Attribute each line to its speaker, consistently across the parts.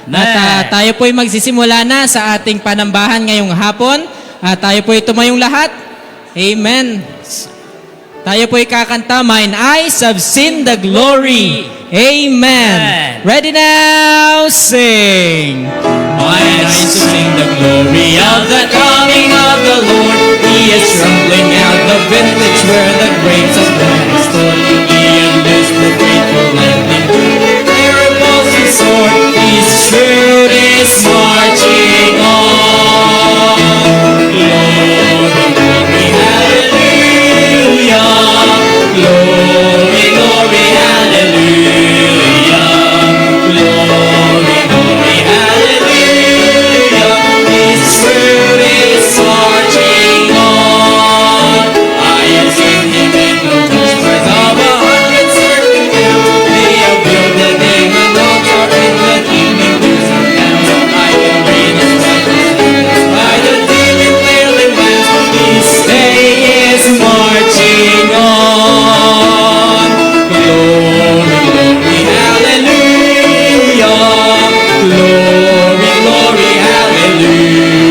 Speaker 1: At tayo po'y magsisimula na sa ating panambahan ngayong hapon. At tayo po'y tumayong lahat. Amen. Tayo po'y kakanta, Mine eyes have seen the glory. Amen. Ready now, sing.
Speaker 2: Mine eyes have seen the glory of the coming of the Lord. He is trembling out the vintage where the grapes of wine are stored. He unloosed the faithful landing. Sword, his truth is marching on. Glory, glory, hallelujah. Glory, glory, hallelujah. Glory, glory, hallelujah. His truth is marching on. I have seen him in the whispers of 100 certain camps. They have built the name of the in the evening dews and dance. I can read his righteousness by the dim and failing lamps. His day is marching on. Glory, glory, hallelujah. Glory, glory, hallelujah.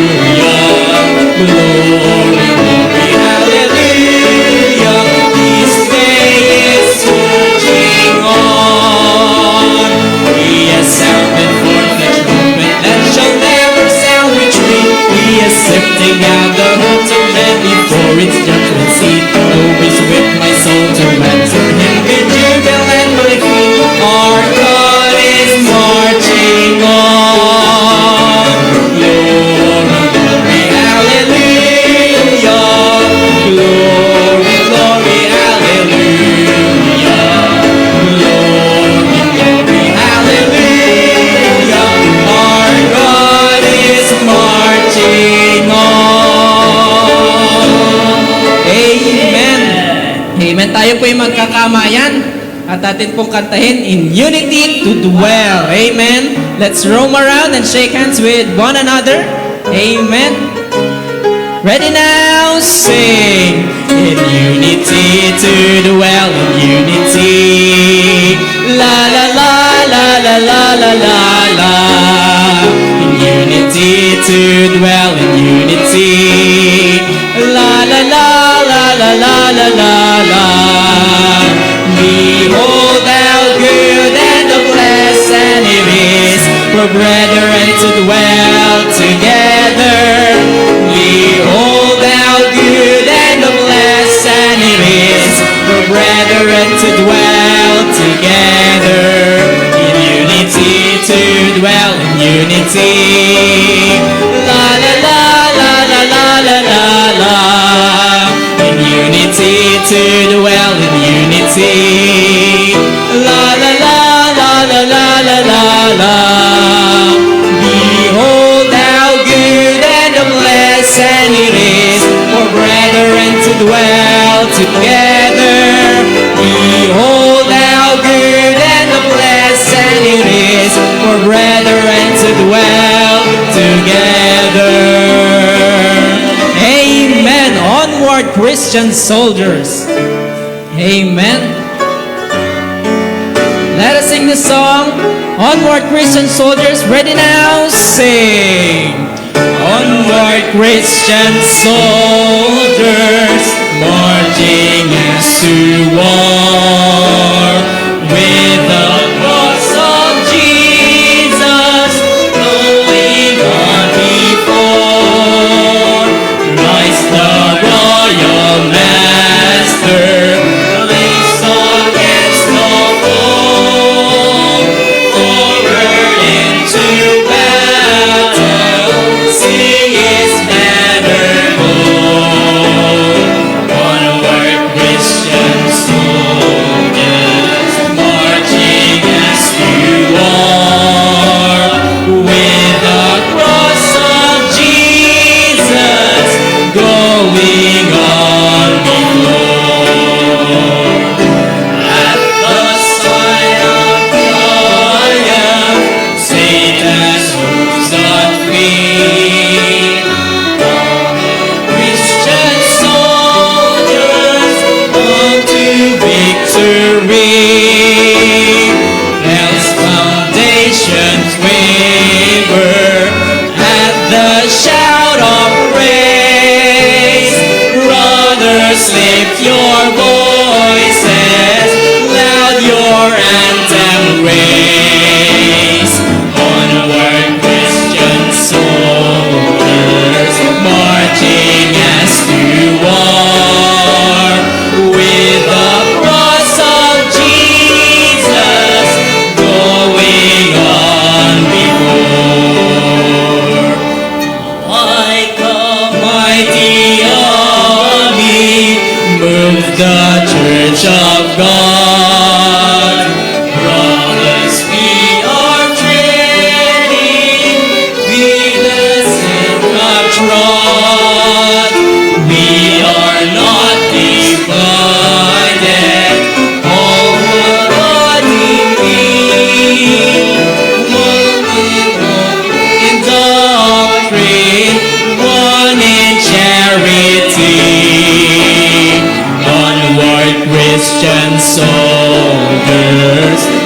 Speaker 2: Glory, glory, hallelujah. His day is marching on. He has sounded forth the trumpet that shall never sound retreat. He is sifting out the hearts of men before its judgment seat. Oh, is with my soul to answer him in jubile and my feet. Our God is marching on. Glory, glory, hallelujah. Glory, glory, hallelujah. Glory, glory, hallelujah. Our God is marching on.
Speaker 1: Amen. Amen. Tayo po'y magkakamayan at atin pong kantahin in unity to dwell. Amen. Let's roam around and shake hands with one another. Amen. Ready now, sing.
Speaker 2: In unity to dwell in unity. La la la la la la la la la. In unity to dwell in unity. La la la la la la la la la. Behold how good and blessed it is for brethren to dwell together. Behold how good and blessed it is for brethren to dwell together. In unity to dwell in unity. La la la la la la la la la. In unity to dwell in unity. La la la la la la la la la. Behold how good and blessed it is for brethren to dwell together. Behold how good and blessed it is for brethren to dwell together.
Speaker 1: Amen. Onward, Christian soldiers. Amen. Let us sing the song. Onward, Christian soldiers. Ready now, sing.
Speaker 2: Onward, Christian soldiers, marching as to war, with the cross of Jesus going on before. Christ the royal master, lays against the foe, forward into battle. Sing his banner go. Let's lift your voices, loud your anthem raise. Onward, Christian soldiers, marching as to war. With the cross of Jesus going on before. Like a mighty army, move the church of God. Brothers, we are treading, needless in the trot. We are not divided, all one body one in doctrine, one in charity. Onward, Christian soldiers,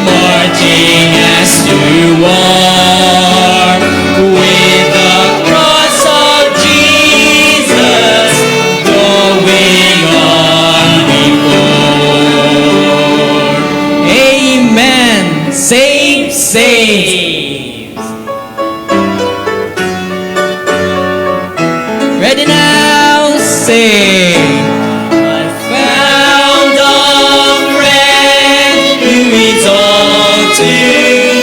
Speaker 2: marching as to war. With the cross of Jesus going on before.
Speaker 1: Amen. Save, save.
Speaker 2: Saves.
Speaker 1: Ready now, sing.
Speaker 2: I found a friend who is all to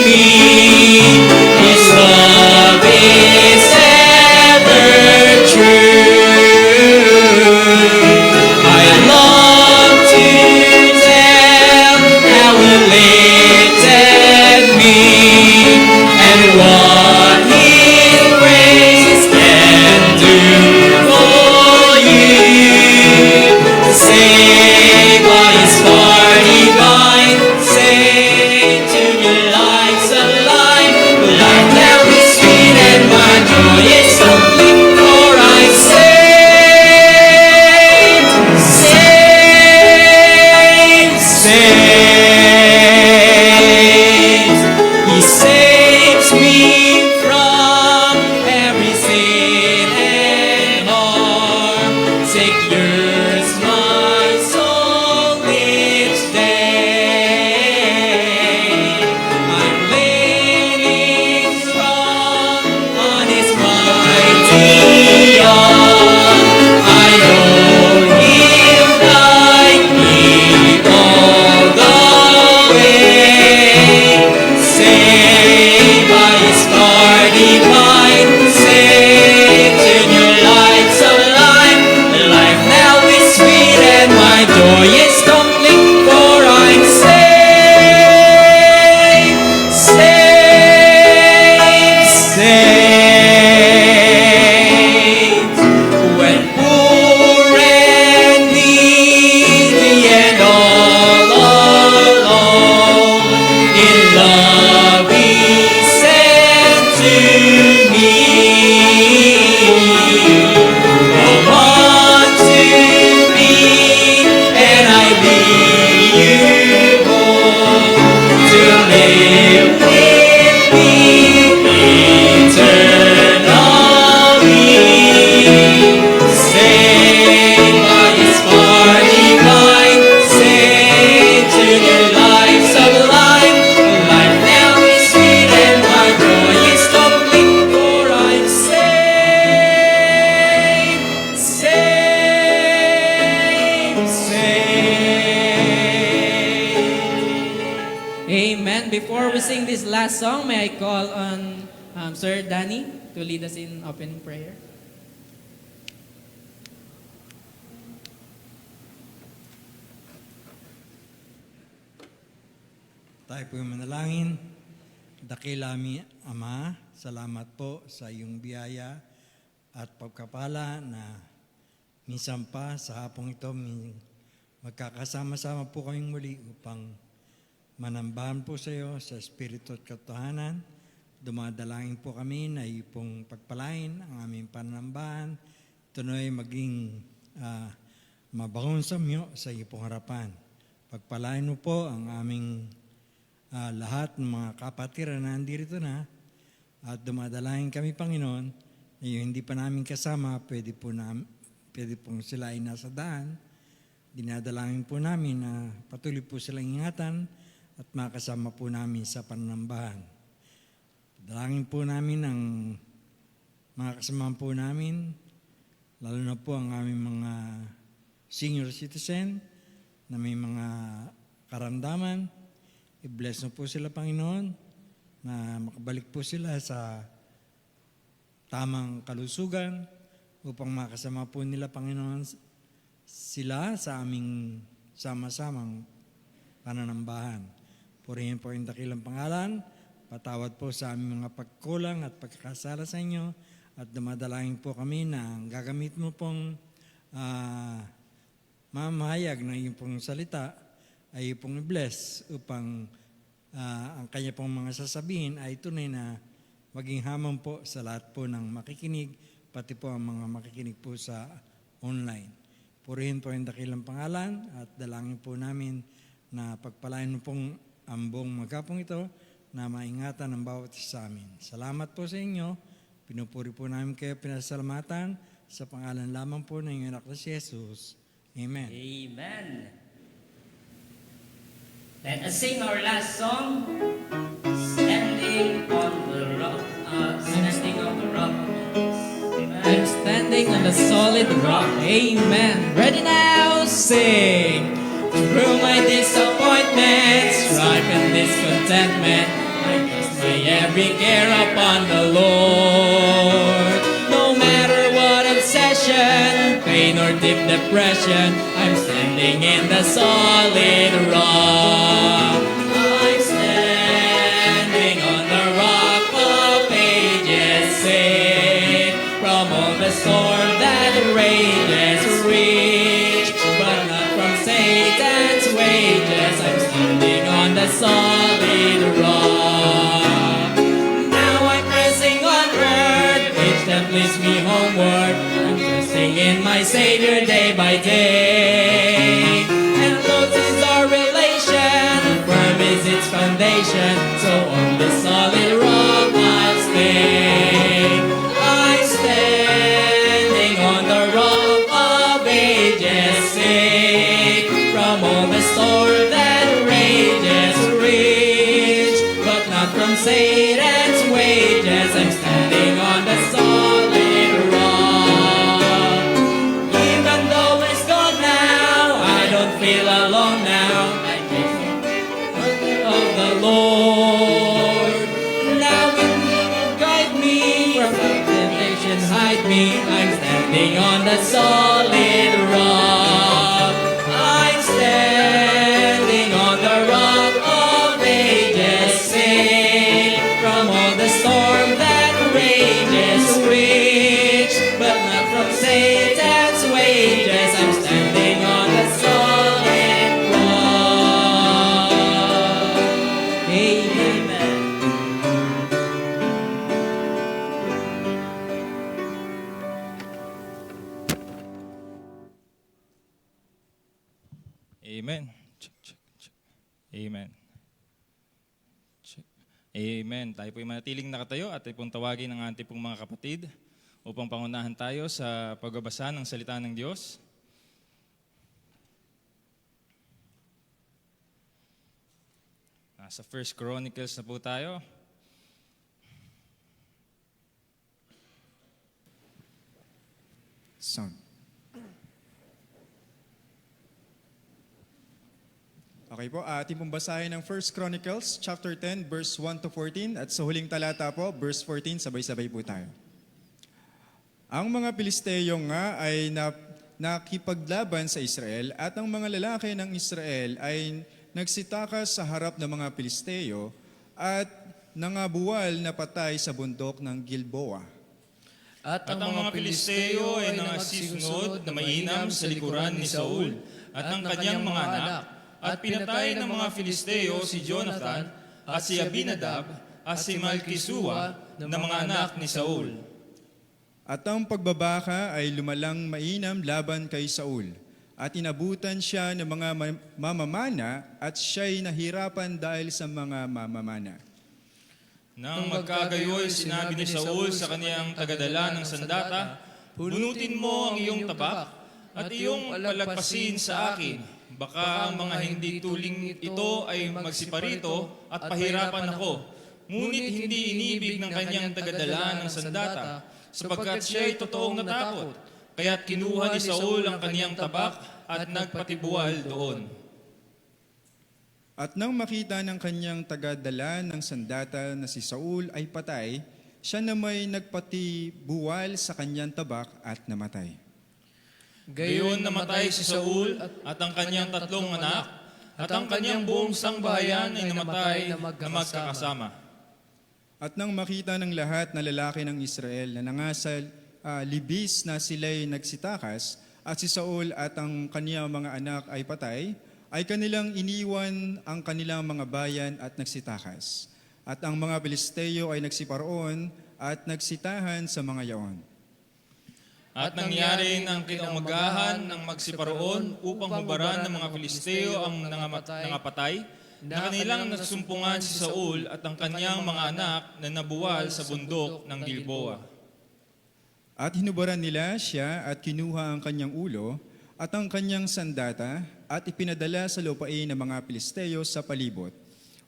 Speaker 2: me. His love is ever true. I long to tell how he lifted me and what his grace can do for you. Saved by his far divine, saved to new life sublime. Life now is sweet and my joy is complete, for I'm saved, saved, saved. He saves me from every sin and harm. Secures my soul each day. I'm leaning strong on his mighty arm. I know he'll guide me all the way. Saved by his far divine, saved to new life sublime. Life now is sweet and my joy is complete, for I'm saved, saved, saved. When poor and needy and all alone, in love he sent to me. Come unto me, and I lead you home to live with me eternally. Saved by his far divine, saved to new life sublime. Life now is sweet and my joy is complete, for I'm saved, saved, saved.
Speaker 1: Amen. Before we sing this last song, may I call on Sir Danny to lead us in opening prayer?
Speaker 3: Tayo po yung manalangin. Dakila mi, Ama, salamat po sa iyong biyaya at pagkapala na minsan pa sa hapong ito magkakasama-sama po kaming muli upang manambahan po sa iyo sa Espiritu at katotohanan. Dumadalangin po kami na iyo pong pagpalain ang aming panambahan. Ito na ay maging mabangon sa iyo pong harapan. Pagpalain mo po ang aming lahat ng mga kapatiran na nandito na at dumadalangin kami, Panginoon, na yung hindi pa namin kasama, pwede pong sila ay nasa daan dinadalangin po namin na patuloy po silang ingatan at makasama po namin sa pananambahan. Dalangin po namin ang mga kasamahan po namin, lalo na po ang aming mga senior citizen na may mga karamdaman. I-bless na po sila, Panginoon, na makabalik po sila sa tamang kalusugan upang makasama po nila, Panginoon, sila sa aming sama-samang pananambahan. Purihin po yung dakilang pangalan, patawad po sa aming mga pagkulang at pagkakasala sa inyo, at dumadalangin po kami na ang gagamit mo pong mamahayag ng iyong pong salita ay pong i-bless upang ang kanya pong mga sasabihin ay tunay na maging hamon po sa lahat po ng makikinig, pati po ang mga makikinig po sa online. Purihin po yung dakilang pangalan at dalangin po namin na pagpalain mo pong ang buong magapong ito na maingatan ang bawat isa sa amin. Salamat po sa inyo. Pinupuri po namin kayo, pinasalamatan sa pangalan lamang po ng iyong anak na si Jesus. Amen.
Speaker 2: Amen. Let us sing our last song, Standing on the Rock. Standing on the Rock. Amen.
Speaker 1: I'm standing on the solid rock. Amen. Ready now, sing.
Speaker 2: Through my disappointments, strife and discontentment, I cast my every care upon the Lord. No matter what obsession, pain or deep depression, I'm standing in the solid rock. I'm standing on the rock of ages, safe from all the storm that rages, reach, but not from Satan's wages. I'm standing on the solid rock. Now I'm pressing onward, each step leads me homeward. I'm trusting in my Savior day by day. And close is our relation, firm is its foundation. So on this solid rock I'll stay. I'm standing on the rock of ages, safe from all the storm that rages, reach, but not from Satan's wages. I'm standing on the solid rock. Even though it's gone now, I don't feel alone now. I take of the Lord. Now with me, guide me from temptation, hide me. I'm standing on the solid rock. I'm standing on the rock of ages, safe from all the storm that rages, rich, but not from Satan's wages. I'm standing on the solid rock. Amen.
Speaker 4: Amen. Check, check, check. Amen. Check. Amen. Tayo po'y manatiling nakatayo at tayo pong tawagin ang ating pong mga kapatid upang pangunahan tayo sa pagbabasa ng salita ng Diyos. Sa 1 Chronicles na po tayo.
Speaker 5: Sound. Okay po, ating pong basahin ng 1 Chronicles chapter 10 verse 1 to 14 at sa huling talata po, verse 14, sabay-sabay po tayo. Ang mga Pilisteo nga ay nakipaglaban sa Israel at ang mga lalaki ng Israel ay nagsitakas sa harap ng mga Pilisteo at nangabuwal na patay sa bundok ng Gilboa.
Speaker 4: At ang mga Pilisteo ay nangasisunod na mainam sa likuran ni Saul at ng kanyang mga anak. At pinatay ng mga Filisteo si Jonathan at si Abinadab at si Malkisua na mga anak ni Saul.
Speaker 5: At ang pagbabaka ay lumalang mainam laban kay Saul. At inabutan siya ng mga mamamana at siya'y nahirapan dahil sa mga mamamana.
Speaker 4: Nang magkagayoy, sinabi ni Saul sa kaniyang tagadala ng sandata, "Bunutin mo ang iyong tabak at iyong palagpasin sa akin. Baka ang mga hindi tuling ito ay magsiparito at pahirapan ako. Ngunit hindi inibig ng kanyang tagadala ng sandata, sapagkat siya ay totoong natakot. Kaya't kinuha ni Saul ang kanyang tabak at nagpatibual doon.
Speaker 5: At nang makita ng kanyang tagadala ng sandata na si Saul ay patay, siya na may nagpatibuwal sa kanyang tabak at namatay.
Speaker 4: Gayon namatay si Saul at ang kanyang 3 anak at ang kanyang buong sangbahayan ay namatay na magkakasama.
Speaker 5: At nang makita ng lahat na lalaki ng Israel na nangasal libis na sila'y nagsitakas at si Saul at ang kaniyang mga anak ay patay, ay kanilang iniwan ang kanilang mga bayan at nagsitakas. At ang mga Pilisteo ay nagsiparoon at nagsitahan sa mga yaon.
Speaker 4: At nangyari ng kinaumagahan ng magsiparoon upang hubaran ng mga Filisteo ang nangapatay, na kanilang nagsumpungan si Saul at ang kanyang mga anak na nabuwal sa bundok ng Gilboa.
Speaker 5: At hinubaran nila siya at kinuha ang kanyang ulo at ang kanyang sandata at ipinadala sa lupain ng mga Pilisteo sa palibot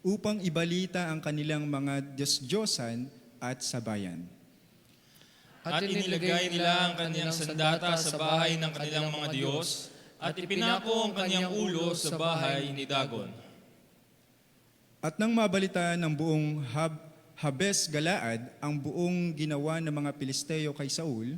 Speaker 5: upang ibalita ang kanilang mga Diyos-Diyosan at sabayan.
Speaker 4: At inilagay nila ang kanyang sandata sa bahay ng kanilang mga Diyos at ipinako ang kanyang ulo sa bahay ni Dagon.
Speaker 5: At nang mabalita ng buong Habes Galaad ang buong ginawa ng mga Pilisteo kay Saul,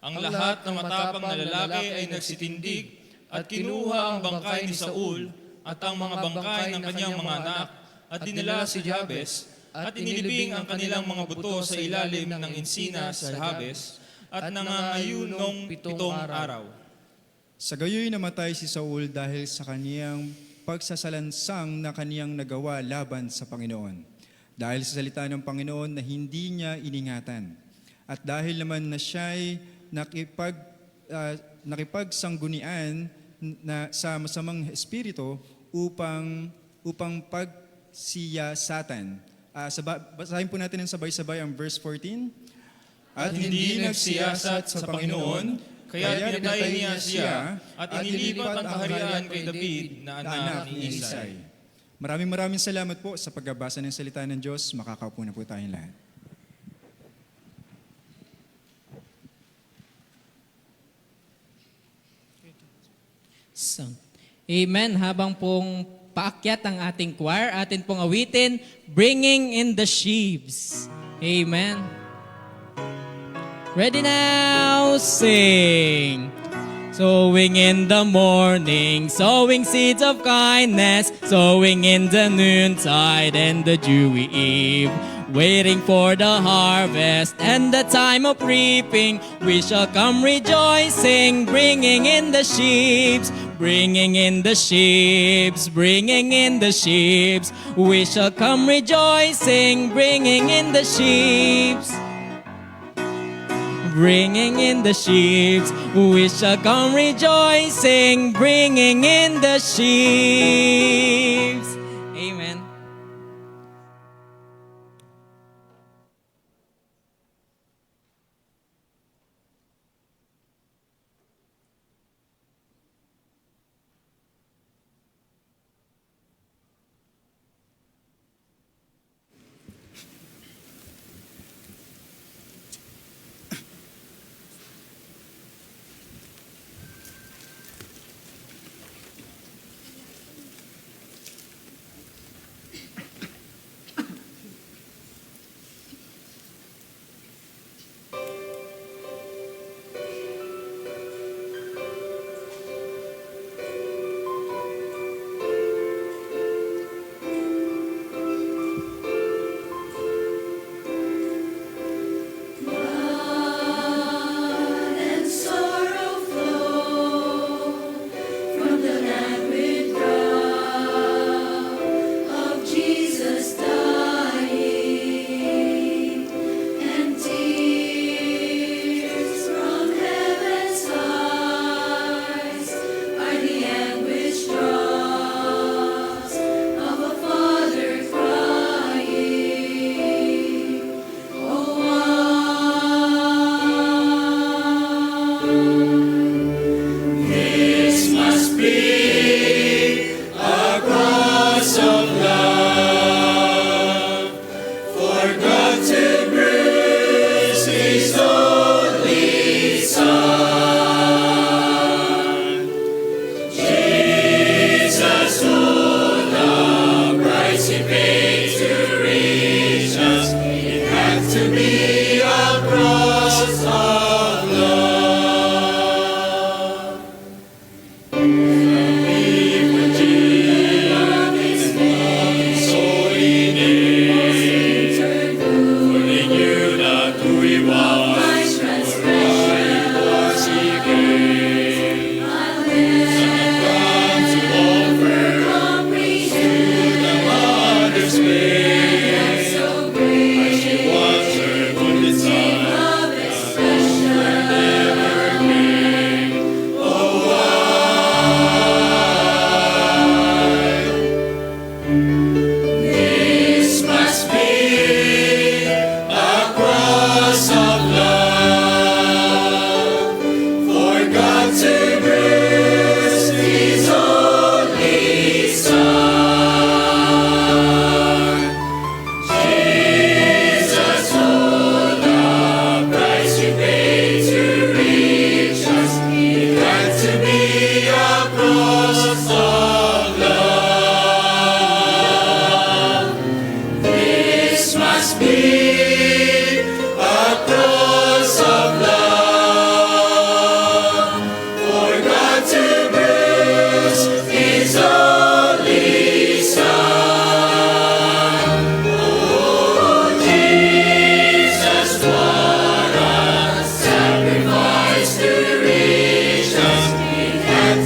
Speaker 4: Ang lahat ng matapang na lalaki ay nagsitindig at kinuha ang bangkay ni Saul at ang mga bangkay ng kanyang mga anak at dinala si Jabes at inilibing ang kanilang mga buto sa ilalim ng insina sa Habes at nangangayunong 7 araw.
Speaker 5: sa gayoy namatay si Saul dahil sa kaniyang pagsasalansang na kaniyang nagawa laban sa Panginoon. Dahil sa salita ng Panginoon na hindi niya iningatan. At dahil naman na siya'y nakipagsanggunian na sa masamang espiritu upang pagsiyasatan. Basahin po natin ng sabay-sabay ang verse 14.
Speaker 4: At hindi nagsiyasat sa Panginoon, kaya pinatay niya siya at inilipat ang kaharian kay David na anak ni Isay.
Speaker 5: Maraming salamat po sa pagbabasa ng salita ng Diyos. Makakaupo na po tayong lahat.
Speaker 1: So, amen. Habang pong paakyat ang ating choir, atin pong awitin, Bringing in the Sheaves. Amen. Ready now, sing. Sowing in the morning, sowing seeds of kindness, sowing in the noontide and the dewy eve. Waiting for the harvest and the time of reaping, we shall come rejoicing, bringing in the sheaves, bringing in the sheaves, bringing in the sheaves. We shall come rejoicing, bringing in the sheaves. Bringing in the sheaves, we shall come rejoicing, bringing in the sheaves. Amen.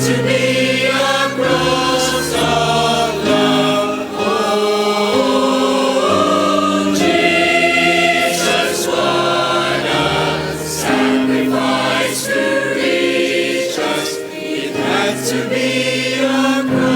Speaker 2: to be a cross of love. Oh, Jesus, what a sacrifice to reach us. It had to be a cross.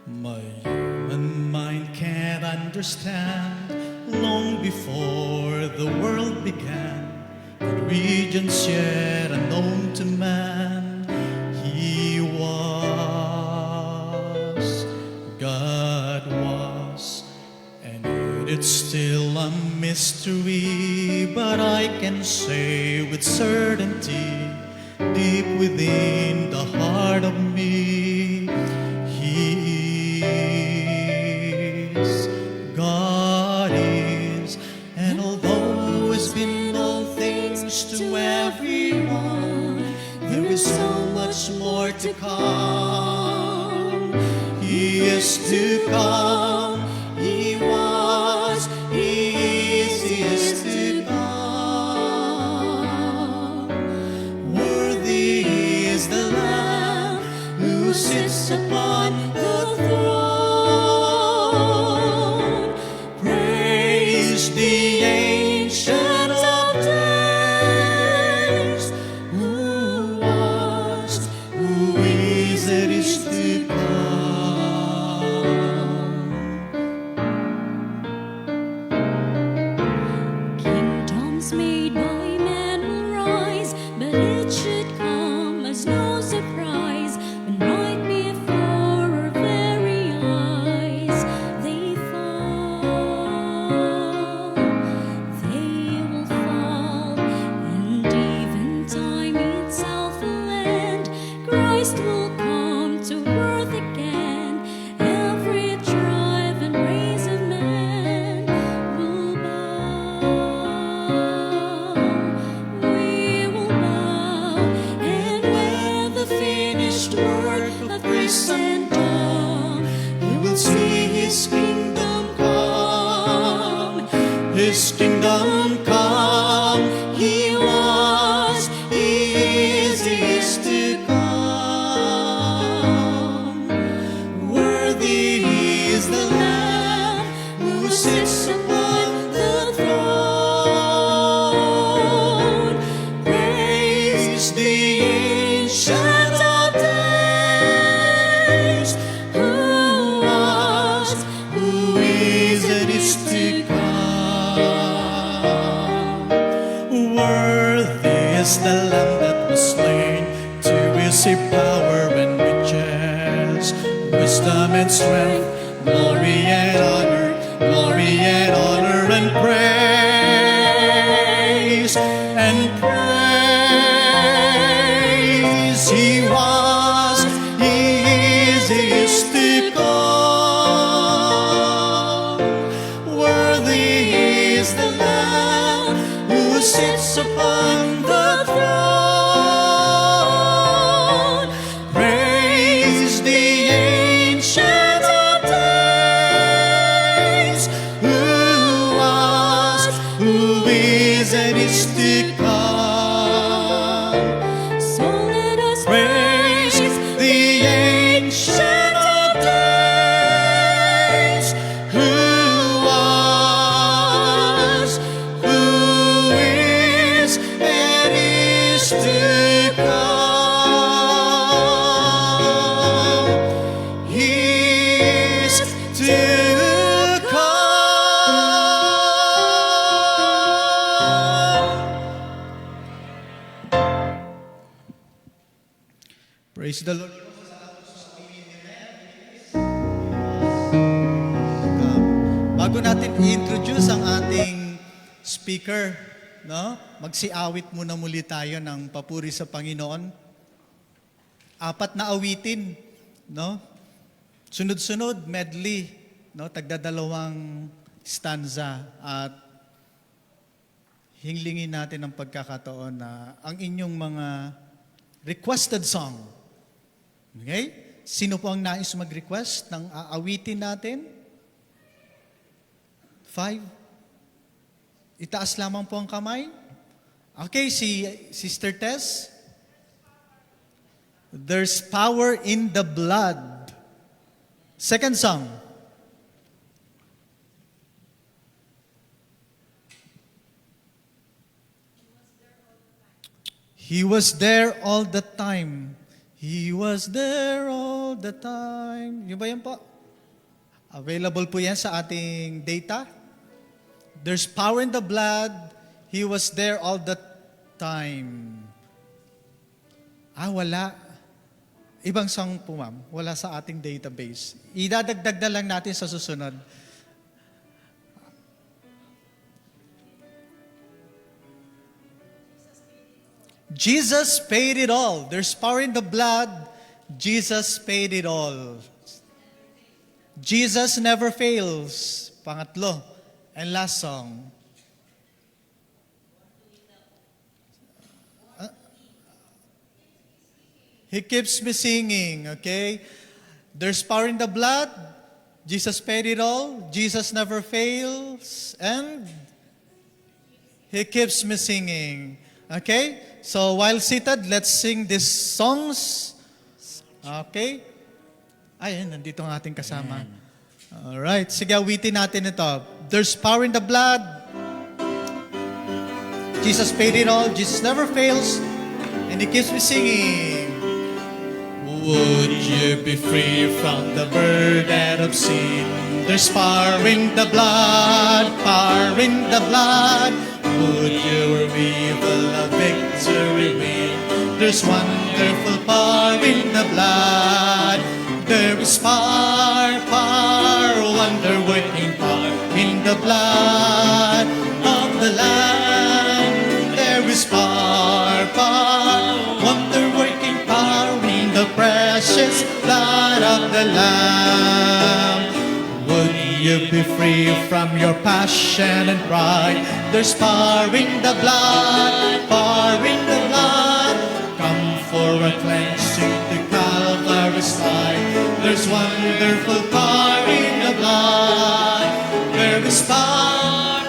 Speaker 6: My human mind can't understand. Long before the world began, in regions yet unknown to man, He was, God was, and it's still a mystery. But I can say with certainty, deep within the heart of me, He is, God is. And although He's been all things to everyone, there is so much more to come. He is to come. He was, He is to come. Worthy is the Lamb who sits upon the throne. Praise the Ancient of Days, who was, who is, and is to come.
Speaker 7: Kingdoms made by man will rise, but it should come as no surprise when right before our very eyes they fall. They will fall, and even time itself will end. Christ will come to earth again. Every tribe and race of man will bow. We will bow, and when the finished work of Christendom, we will see His kingdom come.
Speaker 6: His kingdom come.
Speaker 7: He was, He is to come.
Speaker 6: Worthy is the Lamb
Speaker 7: Who sits upon the throne.
Speaker 6: praise the Ancient of Days,
Speaker 7: Who was,
Speaker 6: who is, and is to come. Worthy is the Lamb that was slain to receive power and riches, wisdom and strength, glory and honor, and praise, He was, He is to come. Worthy is the Lamb who sits upon the throne. Praise the Ancient Praise the Lord. Bago natin i-introduce ang ating speaker, no? Magsiawit muna muli tayo ng papuri sa Panginoon. 4 na awitin, no? Sunod-sunod, medley, no? Tagdadalawang stanza at hinglingin natin ang pagkakataon na ang inyong mga requested song. Okay? Sino po ang nais mag-request ng aawitin natin? 5? Itaas lamang po ang kamay. Okay, si Sister Tess. There's power in the blood. Second song. He was there all the time. He was there all the time. Yung ba yan po? Available po yan sa ating data. There's power in the blood. He was there all the time. Wala. Ibang song po, ma'am. Wala sa ating database. Idadagdag na lang natin sa susunod. Jesus paid it all. There's power in the blood. Jesus paid it all. Jesus never fails. Pangatlo. And last song. He keeps me singing, okay? There's power in the blood. Jesus paid it all. Jesus never fails. And He keeps me singing. Okay? So while seated, let's sing these songs. Okay? Ayun, nandito ang ating kasama. Alright, sige, awitin natin ito. There's power in the blood. Jesus paid it all. Jesus never fails. And He keeps me singing.
Speaker 2: Would you be free from the burden of sin?
Speaker 6: There's power in the blood, power in the blood.
Speaker 2: Would your evil a victory win?
Speaker 6: There's wonderful power in the blood. There is power, wonder-working power in the blood of the Lamb. There is power, wonder-working power in the precious blood of the Lamb. Would you be free from your passion and pride? There's power in the blood, power in the blood. Come for a cleansing to Calvary's side. There's wonderful power in the blood. There is power,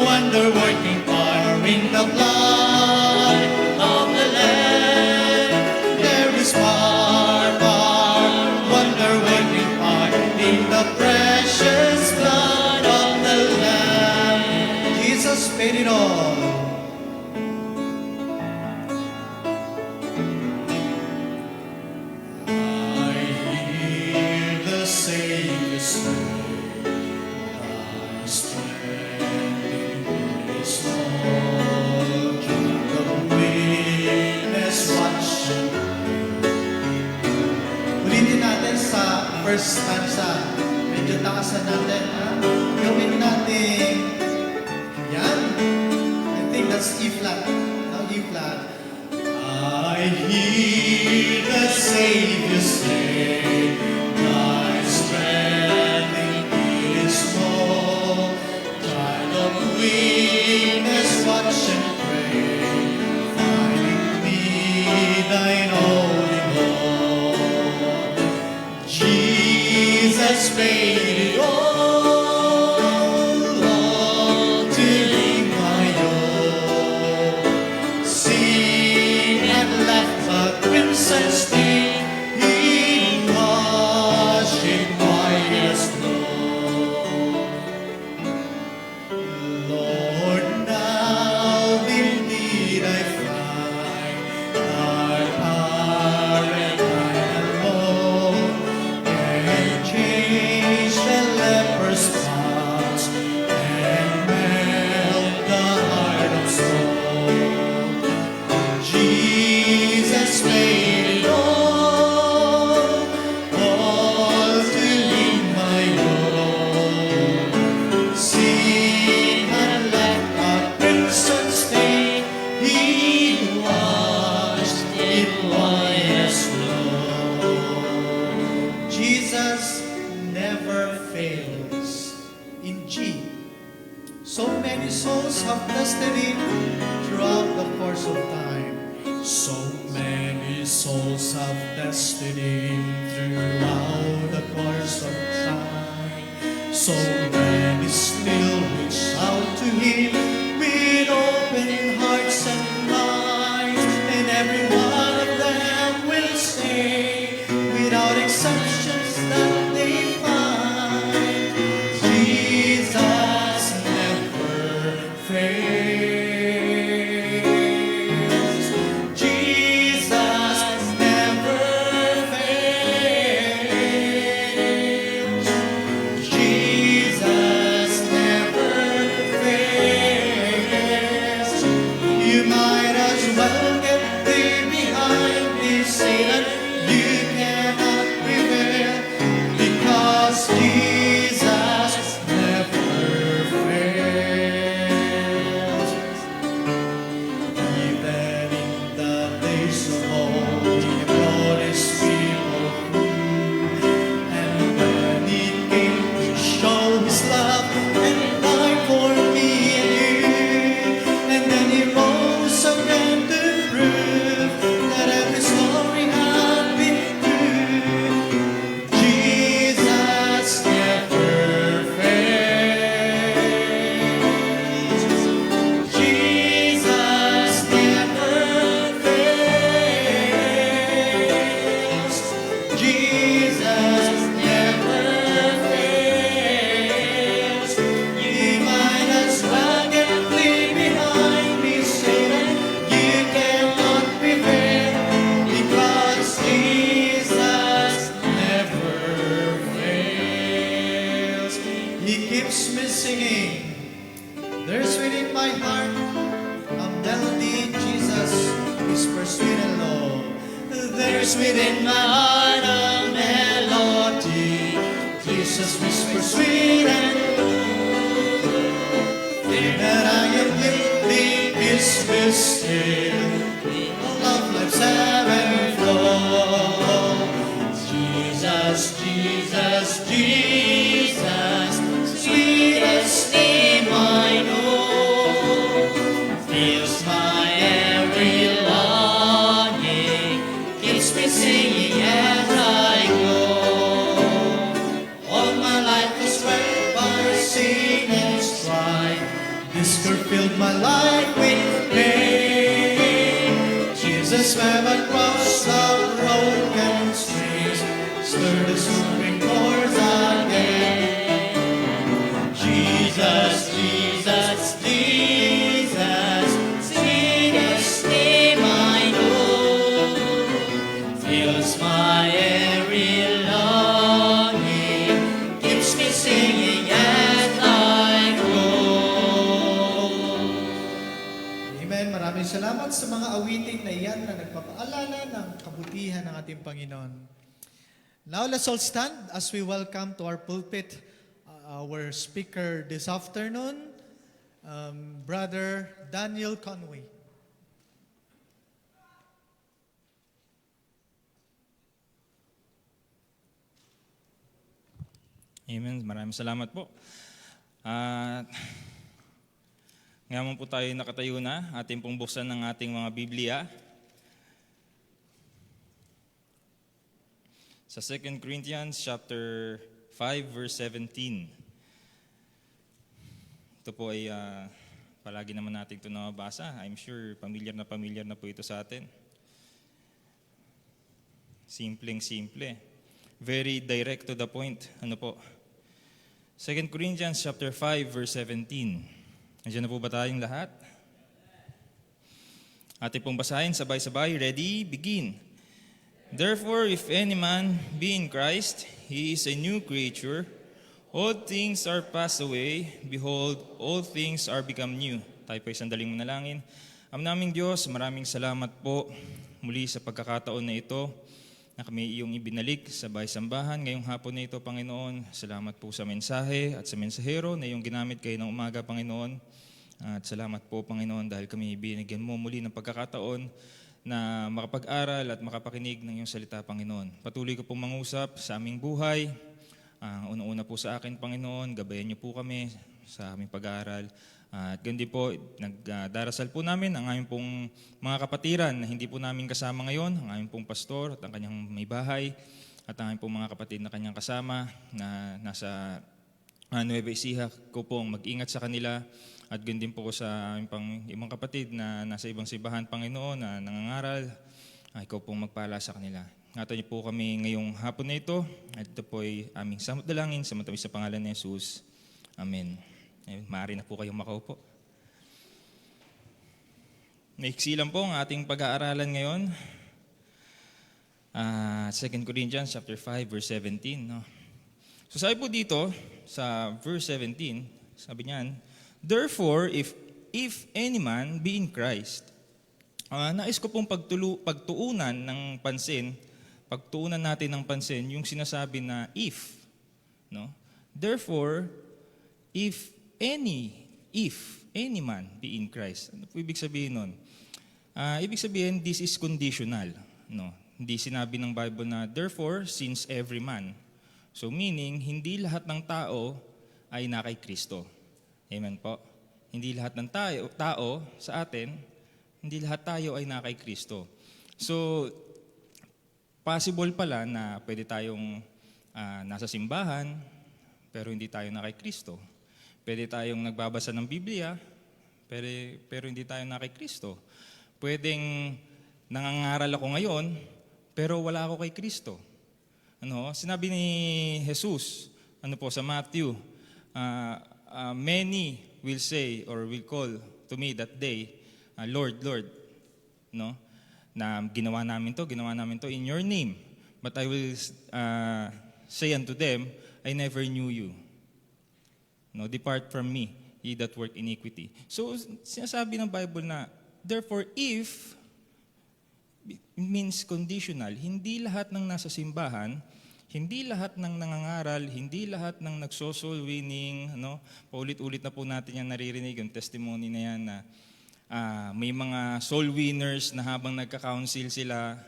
Speaker 6: wonder-working power in the blood of the Lamb. There is power, wonder-working power in the precious blood of the Lamb. Jesus paid it all. I hear the Savior say, "Thy strength is small." The witness watching. Ulitin natin sa first stanza. Medyo takasan natin. Gawin natin. Yan. I think that's E flat. No, E flat. I hear the Savior say, "Thy strength indeed is small." Child of weakness, watch and pray. Finding me thine only Lord. Jesus paid it all till my own. Sin had left a crimson stain, He washed it white as snow. Lord, now indeed I find Thy power and Thy alone can change the leper's never fails. In G, so many souls have destiny throughout the course of time. So many souls have destiny throughout the course of time. So many still reach out to Him with open hearts and minds, and every one of them will say, without exceptions, that they find Jesus never fails. Jesus never fails. Jesus never fails. You might as well get thee behind me, Satan. You cannot prevail, because Jesus never fails. Even in the days of old, He brought His people through. And when He came to show His love and die for me and you, and then He rose again to prove that every story had been true. Jesus never fails. Jesus never fails. Jesus never fails. You might as well get thee behind me, Satan. You cannot prevail, because Jesus never fails. He keeps me singing. There's within my heart a melody, Jesus whispers sweet and low. There's within my heart a melody, Jesus whispers sweet and low. That I am with thee is still, love life's ebb and flow. Jesus, Jesus, Jesus, sweetest name I know, fills my every longing, keeps me singing as I go. All my life was swept by sin and strife, this curse filled my life with pain. Jesus went across the broken streets, stirred the swooning chords again. Jesus, Jesus, Jesus, sweetest name I know, fills my every longing, keeps me singing as I go. Amen. Maraming salamat sa mga awiting na iyan na nagpapaalala ng kabutihan ng ating Panginoon. Now let's all stand as we welcome to our pulpit our speaker this afternoon, Brother Daniel Conway.
Speaker 4: Amen. Maraming salamat po. At ngayon po tayo nakatayo na, ating pong buksan ng ating mga Biblia. Sa 2 Corinthians chapter 5 verse 17. Ito po ay palagi naman natin ito nababasa. I'm sure familiar na po ito sa atin. Simpleng-simple. Very direct to the point. Ano po? 2 Corinthians chapter 5 verse 17. Nandiyan na po ba tayong lahat? Ating pong basahin sabay-sabay. Ready? Begin. Therefore, if any man be in Christ, he is a new creature. All things are passed away. Behold, all things are become new. Tayo po ay sandaling manalangin. Naming Diyos, maraming salamat po muli sa pagkakataon na ito na kami iyong ibinalik sa bahay-sambahan ngayong hapon na ito, Panginoon. Salamat po sa mensahe at sa mensahero na iyong ginamit kayo ng umaga, Panginoon. At salamat po, Panginoon, dahil kami binigyan mo muli ng pagkakataon na makapag-aral at makapakinig ng iyong salita, Panginoon. Patuloy ko pong mangusap sa aming buhay Unang-una po sa akin, Panginoon, gabayan niyo po kami sa aming pag-aaral. At ganun din po, nagdarasal po namin ang aming pong mga kapatiran na hindi po namin kasama ngayon, ang aming pong pastor at ang kanyang may bahay, at ang aming pong mga kapatid na kanyang kasama na nasa Nueva Ecija, ko pong mag-ingat sa kanila. At ganun din po sa aming pang ibang kapatid na nasa ibang simbahan, Panginoon, na nangangaral. Ikaw pong magpala sa kanila. Ingatan niyo po kami ngayong hapon na ito. At ito po ay aming samot dalangin sa matamis sa pangalan ni Jesus. Amen. Maaari na po kayong makaupo. Maiksi lang po ang ating pag-aaralan ngayon. 2 Corinthians chapter 5, verse 17. No? So sabi po dito, sa verse 17, sabi niyan, therefore, if any man be in Christ, nais ko pong pagtuunan natin ng pansin yung sinasabi na if. No? Therefore, if any man be in Christ. Ano po ibig sabihin nun? Ibig sabihin, this is conditional. No? Hindi sinabi ng Bible na, therefore, since every man. So meaning, hindi lahat ng tao ay na kay Kristo. Amen po? Hindi lahat ng tao sa atin, hindi lahat tayo ay na kay Kristo. So, possible pala na pwede tayong nasa simbahan, pero hindi tayo na kay Kristo. Pwede tayong nagbabasa ng Biblia, pero hindi tayo na kay Kristo. Pwedeng nangangaral ako ngayon, pero wala ako kay Kristo. Sinabi ni Jesus, sa Matthew, many will say or will call to me that day, Lord, Lord, no? Na ginawa namin to in your name. But I will say unto them, I never knew you. No, depart from me, ye that work iniquity. So, sinasabi ng Bible na, therefore, if, it means conditional. Hindi lahat ng nasa simbahan, hindi lahat ng nangangaral, hindi lahat ng nagso-soul winning, paulit-ulit na po natin yan naririnig, yung testimony na yan na may mga soul winners na habang nagka-counsel sila,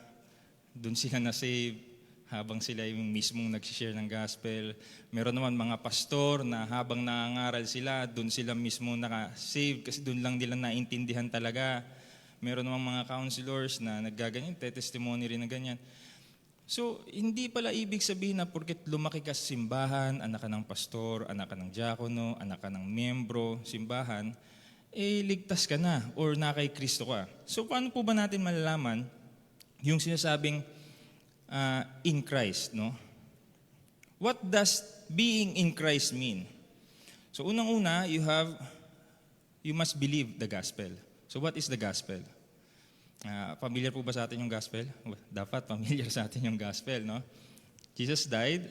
Speaker 4: doon sila na-save, habang sila yung mismong nag-share ng gospel. Meron naman mga pastor na habang nangangaral sila, doon sila mismo naka-save kasi doon lang nila naintindihan talaga. Meron naman mga counselors na naggaganyan, testimony rin na ganyan. So, hindi pala ibig sabihin na porket lumaki ka sa simbahan, anak ka ng pastor, anak ka ng diakono, anak ka ng membro, simbahan, ligtas ka na or na kay Kristo ka. So, paano po ba natin malalaman yung sinasabing in Christ, no? What does being in Christ mean? So unang-una, you must believe the gospel. So what is the gospel? Familiar po ba sa atin yung gospel? Dapat familiar sa atin yung gospel, no? Jesus died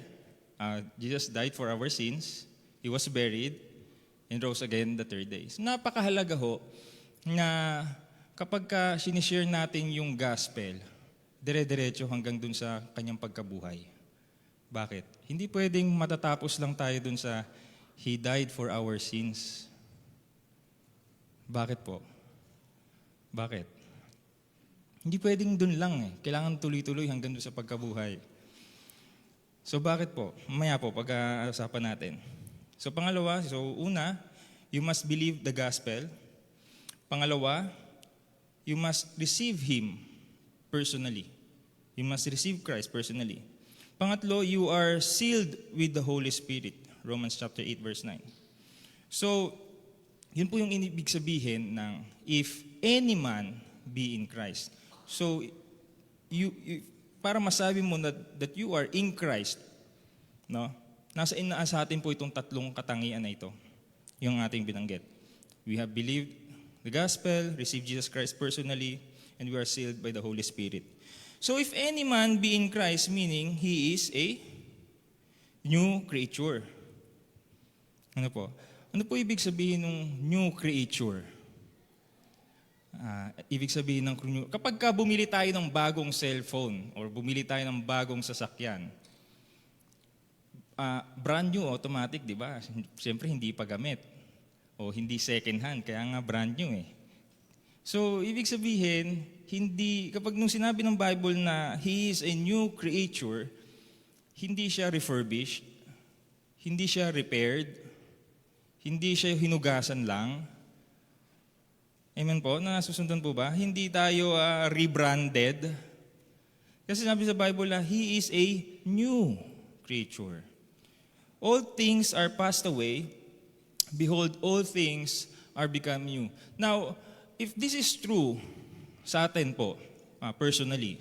Speaker 4: for our sins. He was buried and rose again the third day. So, napakahalaga ho na kapag sinishare natin yung gospel, dire-diretso hanggang dun sa kanyang pagkabuhay. Bakit? Hindi pwedeng matatapos lang tayo dun sa He died for our sins. Bakit po? Bakit? Hindi pwedeng dun lang . Kailangan tuloy-tuloy hanggang dun sa pagkabuhay. So bakit po? Mamaya po, pag-aasapan natin. So una, you must believe the gospel. Pangalawa, you must receive Him personally. You must receive Christ personally. Pangatlo, you are sealed with the Holy Spirit. Romans chapter 8, verse 9. So, yun po yung ibig sabihin ng if any man be in Christ. So, para masabi mo that you are in Christ, no? Nasa inaasa atin po itong tatlong katangian na ito, yung ating binanggit. We have believed the gospel, received Jesus Christ personally, and we are sealed by the Holy Spirit. So if any man be in Christ, meaning he is a new creature. Ano po? Ano po ibig sabihin ng new creature? Ibig sabihin ng kapag bumili tayo ng bagong cellphone or bumili tayo ng bagong sasakyan, brand new, automatic, di ba? Siyempre, hindi pa gamit. O hindi second hand, kaya nga brand new . So, ibig sabihin, kapag nung sinabi ng Bible na He is a new creature, hindi siya refurbished, hindi siya repaired, hindi siya hinugasan lang. Amen po? Nasusundan po ba? Hindi tayo rebranded. Kasi sabi sa Bible na He is a new creature. All things are passed away. Behold, all things are become new. Now, if this is true sa atin po, personally,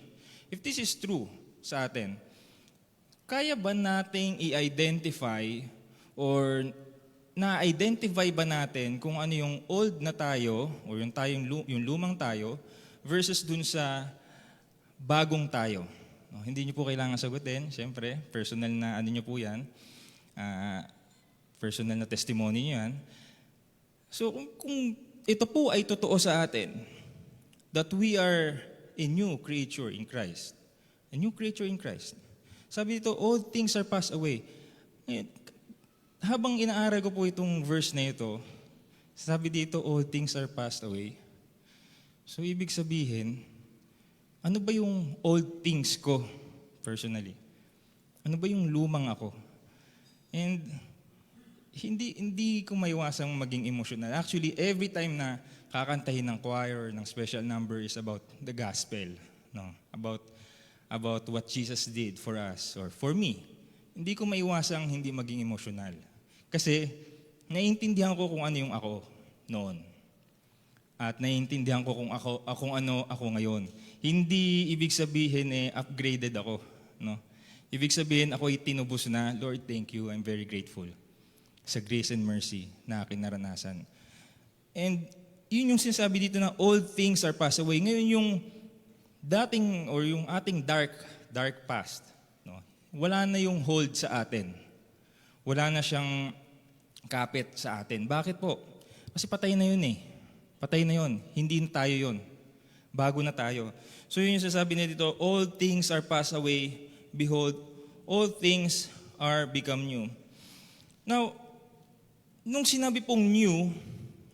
Speaker 4: if this is true sa atin, kaya ba nating i-identify or na-identify ba natin kung ano yung old na tayo o yung lumang tayo versus dun sa bagong tayo? No, hindi niyo po kailangan sagutin, siyempre, personal na ano niyo po yan, personal na testimony niyo yan. So kung ito po ay totoo sa atin, that we are a new creature in Christ. A new creature in Christ. Sabi dito, all things are passed away. Ngayon, habang inaaral ko po itong verse na ito, sabi dito, all things are passed away. So, ibig sabihin, ano ba yung old things ko, personally? Ano ba yung lumang ako? And, hindi ko maiwasang maging emotional. Actually, every time na kakantahin ng choir, ng special number is about the gospel. No? About what Jesus did for us, or for me. Hindi ko maiwasang hindi maging emotional. Kasi naiintindihan ko kung ano yung ako noon. At naiintindihan ko kung ano ako ngayon. Hindi ibig sabihin upgraded ako. No? Ibig sabihin ako tinubos na, Lord, thank you, I'm very grateful sa grace and mercy na aking naranasan. And yun yung sinasabi dito na all things are passed away. Ngayon yung dating or yung ating dark past, no? Wala na yung hold sa atin. Wala na siyang kapit sa atin. Bakit po? Kasi patay na yun eh. Patay na yun. Hindi na tayo yun. Bago na tayo. So yun yung sasabi na dito, all things are passed away. Behold, all things are become new. Now, nung sinabi pong new,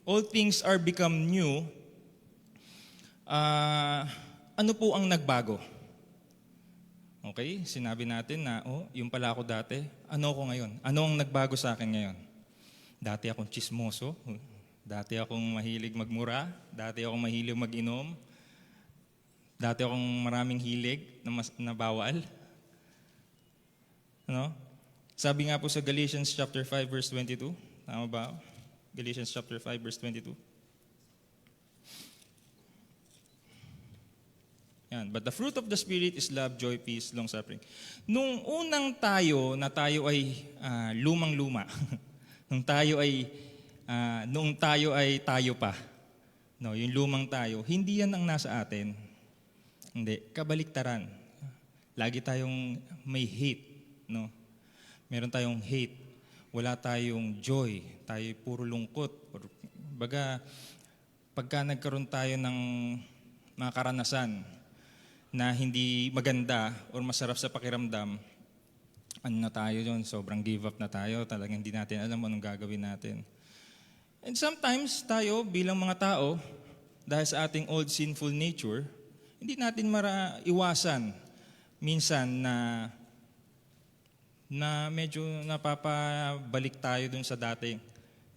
Speaker 4: all things are become new, ano po ang nagbago? Okay, sinabi natin na, yung pala ako dati, ano ako ngayon? Ano ang nagbago sa akin ngayon? Dati akong chismoso, dati akong mahilig magmura, dati akong mahilig mag-inom, dati akong maraming hilig na bawal. Ano? Sabi nga po sa Galatians chapter 5 verse 22, tama ba? Galatians chapter 5 verse 22. Yan. But the fruit of the Spirit is love, joy, peace, long-suffering. Nung unang tayo na tayo ay lumang-luma, nung tayo ay tayo pa, no, yung lumang tayo, hindi yan ang nasa atin. Hindi, kabaliktaran. Lagi tayong may hate, no? Meron tayong hate. Wala tayong joy. Tayo puro lungkot. Pagka nagkaroon tayo ng mga karanasan na hindi maganda or masarap sa pakiramdam, ano na tayo yun, sobrang give up na tayo, talagang hindi natin alam anong gagawin natin. And sometimes tayo bilang mga tao, dahil sa ating old sinful nature, hindi natin iwasan minsan na medyo napapabalik tayo dun sa dati.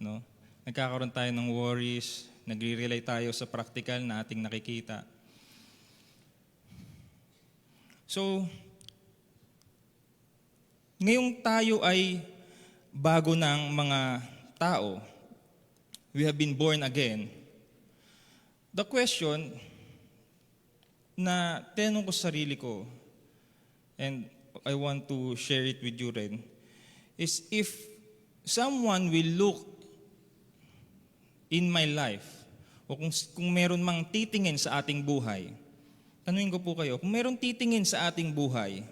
Speaker 4: No? Nagkakaroon tayo ng worries, nagre-rely tayo sa practical na ating nakikita. So, ngayong tayo ay bago ng mga tao, we have been born again. The question na tinanong ko sa sarili ko, and I want to share it with you rin, is if someone will look in my life, o kung meron mang titingin sa ating buhay, tanungin ko po kayo, kung meron titingin sa ating buhay,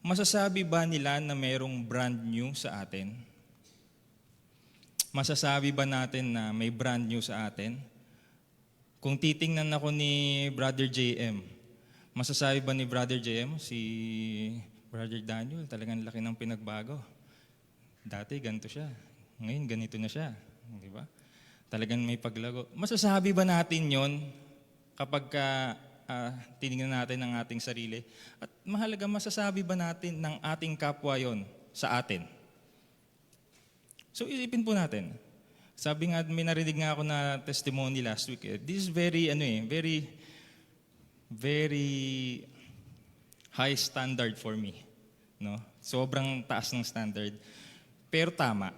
Speaker 4: masasabi ba nila na merong brand new sa atin? Masasabi ba natin na may brand new sa atin? Kung titingnan ako ni Brother JM, masasabi ba ni Brother JM, si Brother Daniel, talagang laki ng pinagbago. Dati ganito siya, ngayon ganito na siya. Di ba? Talagang may paglago. Masasabi ba natin yon kapag tinignan natin ang ating sarili? At mahalaga, masasabi ba natin ng ating kapwa yon sa atin? So isipin po natin. Sabi nga, may narinig nga ako na testimony last week. This is very, very high standard for me. No? Sobrang taas ng standard. Pero tama.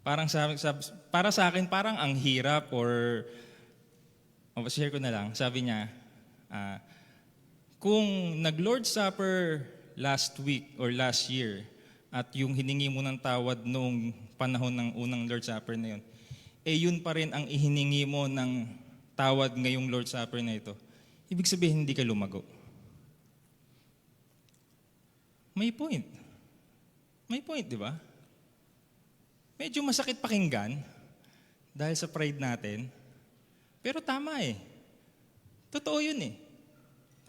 Speaker 4: Para sa akin, parang ang hirap or share ko na lang. Sabi niya, kung nag-Lord's Supper last week or last year at yung hiningi mo ng tawad noong panahon ng unang Lord's Supper na yun, yun pa rin ang ihiningi mo ng tawad ngayong Lord's Supper na ito. Ibig sabihin, hindi ka lumago. May point. May point, di ba? Medyo masakit pakinggan dahil sa pride natin. Pero tama eh. Totoo yun eh.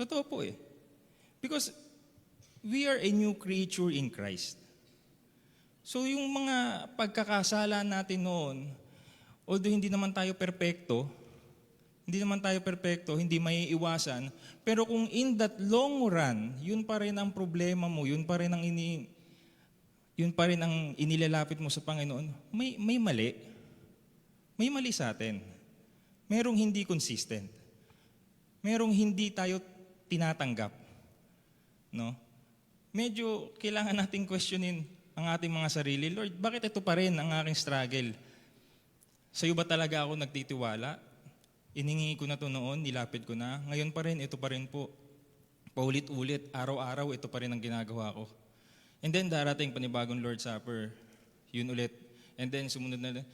Speaker 4: Totoo po eh. Because we are a new creature in Christ. So yung mga pagkakasala natin noon, although hindi naman tayo perpekto, hindi maiiwasan, pero kung in that long run, yun pa rin ang problema mo, yun pa rin ang inilalapit mo sa Panginoon, may mali. May mali sa atin. Merong hindi consistent. Merong hindi tayo tinatanggap. No? Medyo kailangan nating questionin ang ating mga sarili. Lord, bakit ito pa rin ang aking struggle? Sa'yo ba talaga ako nagtitiwala? Iningi ko na ito noon, nilapit ko na. Ngayon pa rin, ito pa rin po. Paulit-ulit, araw-araw, ito pa rin ang ginagawa ko. And then darating panibagong Lord's Supper. Yun ulit. And then sumunod na.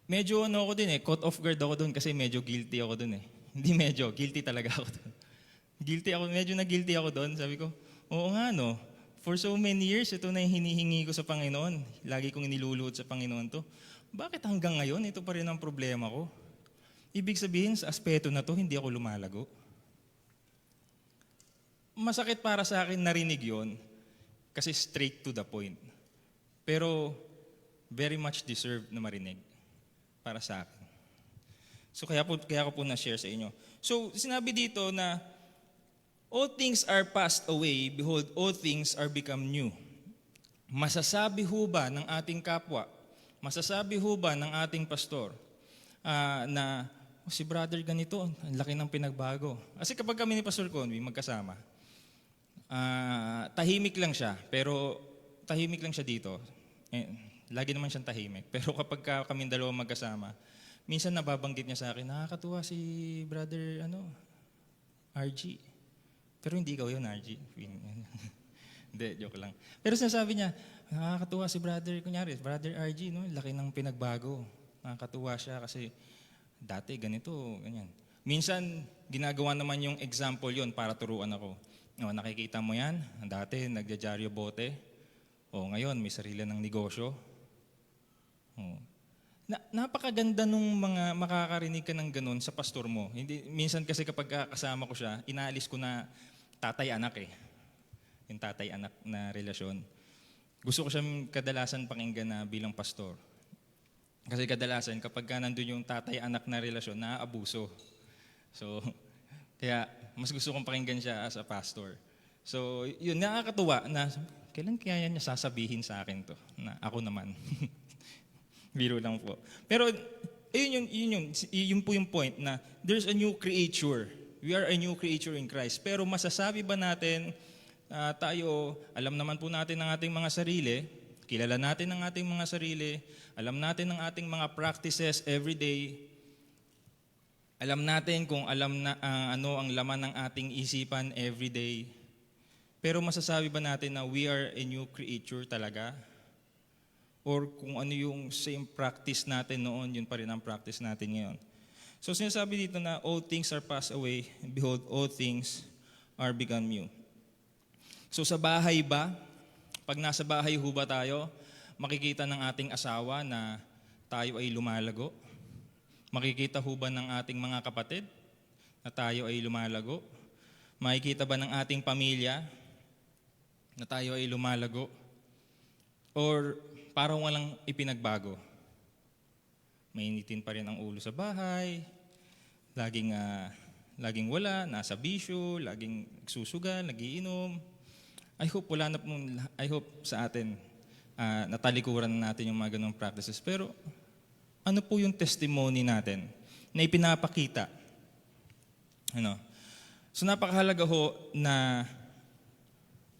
Speaker 4: Medyo ako din caught off guard ako doon kasi medyo guilty ako doon Hindi medyo, guilty talaga ako doon. Medyo na-guilty ako doon. Sabi ko, oo nga no, for so many years, ito na yung hinihingi ko sa Panginoon. Lagi kong iniluluhod sa Panginoon to. Bakit hanggang ngayon, ito pa rin ang problema ko? Ibig sabihin, sa aspeto na to, hindi ako lumalago. Masakit para sa akin narinig yon kasi straight to the point. Pero very much deserved na marinig para sa akin. So kaya ko po na-share sa inyo. So sinabi dito na all things are passed away, behold, all things are become new. Masasabi ho ba ng ating kapwa, masasabi ho ba ng ating pastor na si brother ganito, ang laki ng pinagbago. Kasi kapag kami ni Pastor Conwy magkasama, tahimik lang siya, pero tahimik lang siya dito. Lagi naman siyang tahimik. Pero kapag kami dalawa magkasama, minsan nababanggit niya sa akin, nakakatuwa si brother RG. Pero hindi ikaw yun, RG. Hindi, joke lang. Pero sinasabi niya, nakakatuwa si brother, kunyari, brother RG, no? Laki ng pinagbago. Nakakatuwa siya kasi dati ganito, ganyan. Minsan, ginagawa naman yung example yon para turuan ako. O, nakikita mo yan, dati nagjajaryo bote. O, ngayon, may sarili ng negosyo. O. Napakaganda nung mga makakarinig ka ng ganun sa pastor mo. Minsan kasi kapag kasama ko siya, inaalis ko na tatay-anak Yung tatay-anak na relasyon. Gusto ko siyang kadalasan pakinggan na bilang pastor. Kasi kadalasan kapag nandun yung tatay-anak na relasyon, naaabuso. So, kaya mas gusto kong pakinggan siya as a pastor. So, yun, nakakatuwa na kailan kaya niya sasabihin sa akin to na ako naman. Biro lang po. Pero yun po yung point na there's a new creature. We are a new creature in Christ. Pero masasabi ba natin tayo, alam naman po natin ang ating mga sarili, kilala natin ang ating mga sarili, alam natin ang ating mga practices every day, alam natin kung ano ang laman ng ating isipan every day. Pero masasabi ba natin na we are a new creature talaga? Or kung ano yung same practice natin noon, yun pa rin ang practice natin ngayon. So sinasabi dito na all things are passed away, behold, all things are become new. So sa bahay ba, pag nasa bahay ho ba tayo, makikita ng ating asawa na tayo ay lumalago? Makikita ho ba ng ating mga kapatid na tayo ay lumalago? Makikita ba ng ating pamilya na tayo ay lumalago? Or parang walang ipinagbago? Mainitin pa rin ang ulo sa bahay, laging wala, nasa bisyo, laging susugal, nagiinom. I hope sa atin natalikuran natin yung mga ganong practices. Pero ano po yung testimony natin na ipinapakita? Ano? So napakahalaga ho na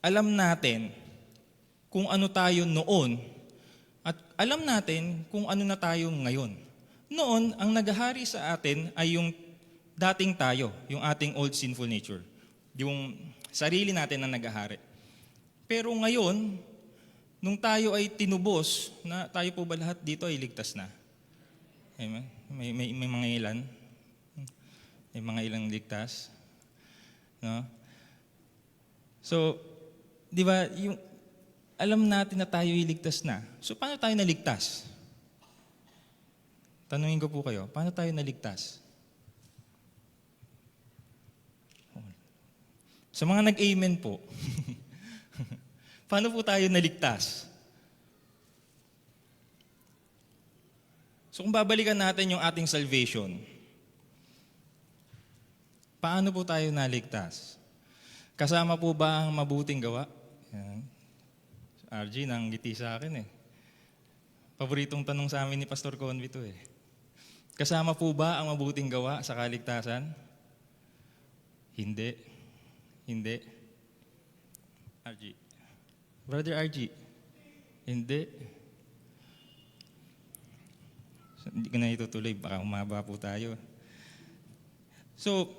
Speaker 4: alam natin kung ano tayo noon at alam natin kung ano na tayo ngayon. Noon, ang naghahari sa atin ay yung dating tayo, yung ating old sinful nature. Yung sarili natin na naghahari. Pero ngayon, nung tayo ay tinubos, na tayo po ba lahat dito ay ligtas na? Amen? May mga ilan? May mga ilang ligtas? No? So, di ba, yung alam natin na tayo ay ligtas na. So, paano tayo naligtas? Tanungin ko po kayo, paano tayo naligtas? Sa mga nag-amen po, paano po tayo naligtas? So kung babalikan natin yung ating salvation, paano po tayo naligtas? Kasama po ba ang mabuting gawa? Yan. RG, nanggiti sa akin eh. Paboritong tanong sa amin ni Pastor Convi to eh. Kasama po ba ang mabuting gawa sa kaligtasan? Hindi. Hindi. RG. Brother RG. Hindi. So, hindi ko na itutuloy. Baka umaba po tayo. So,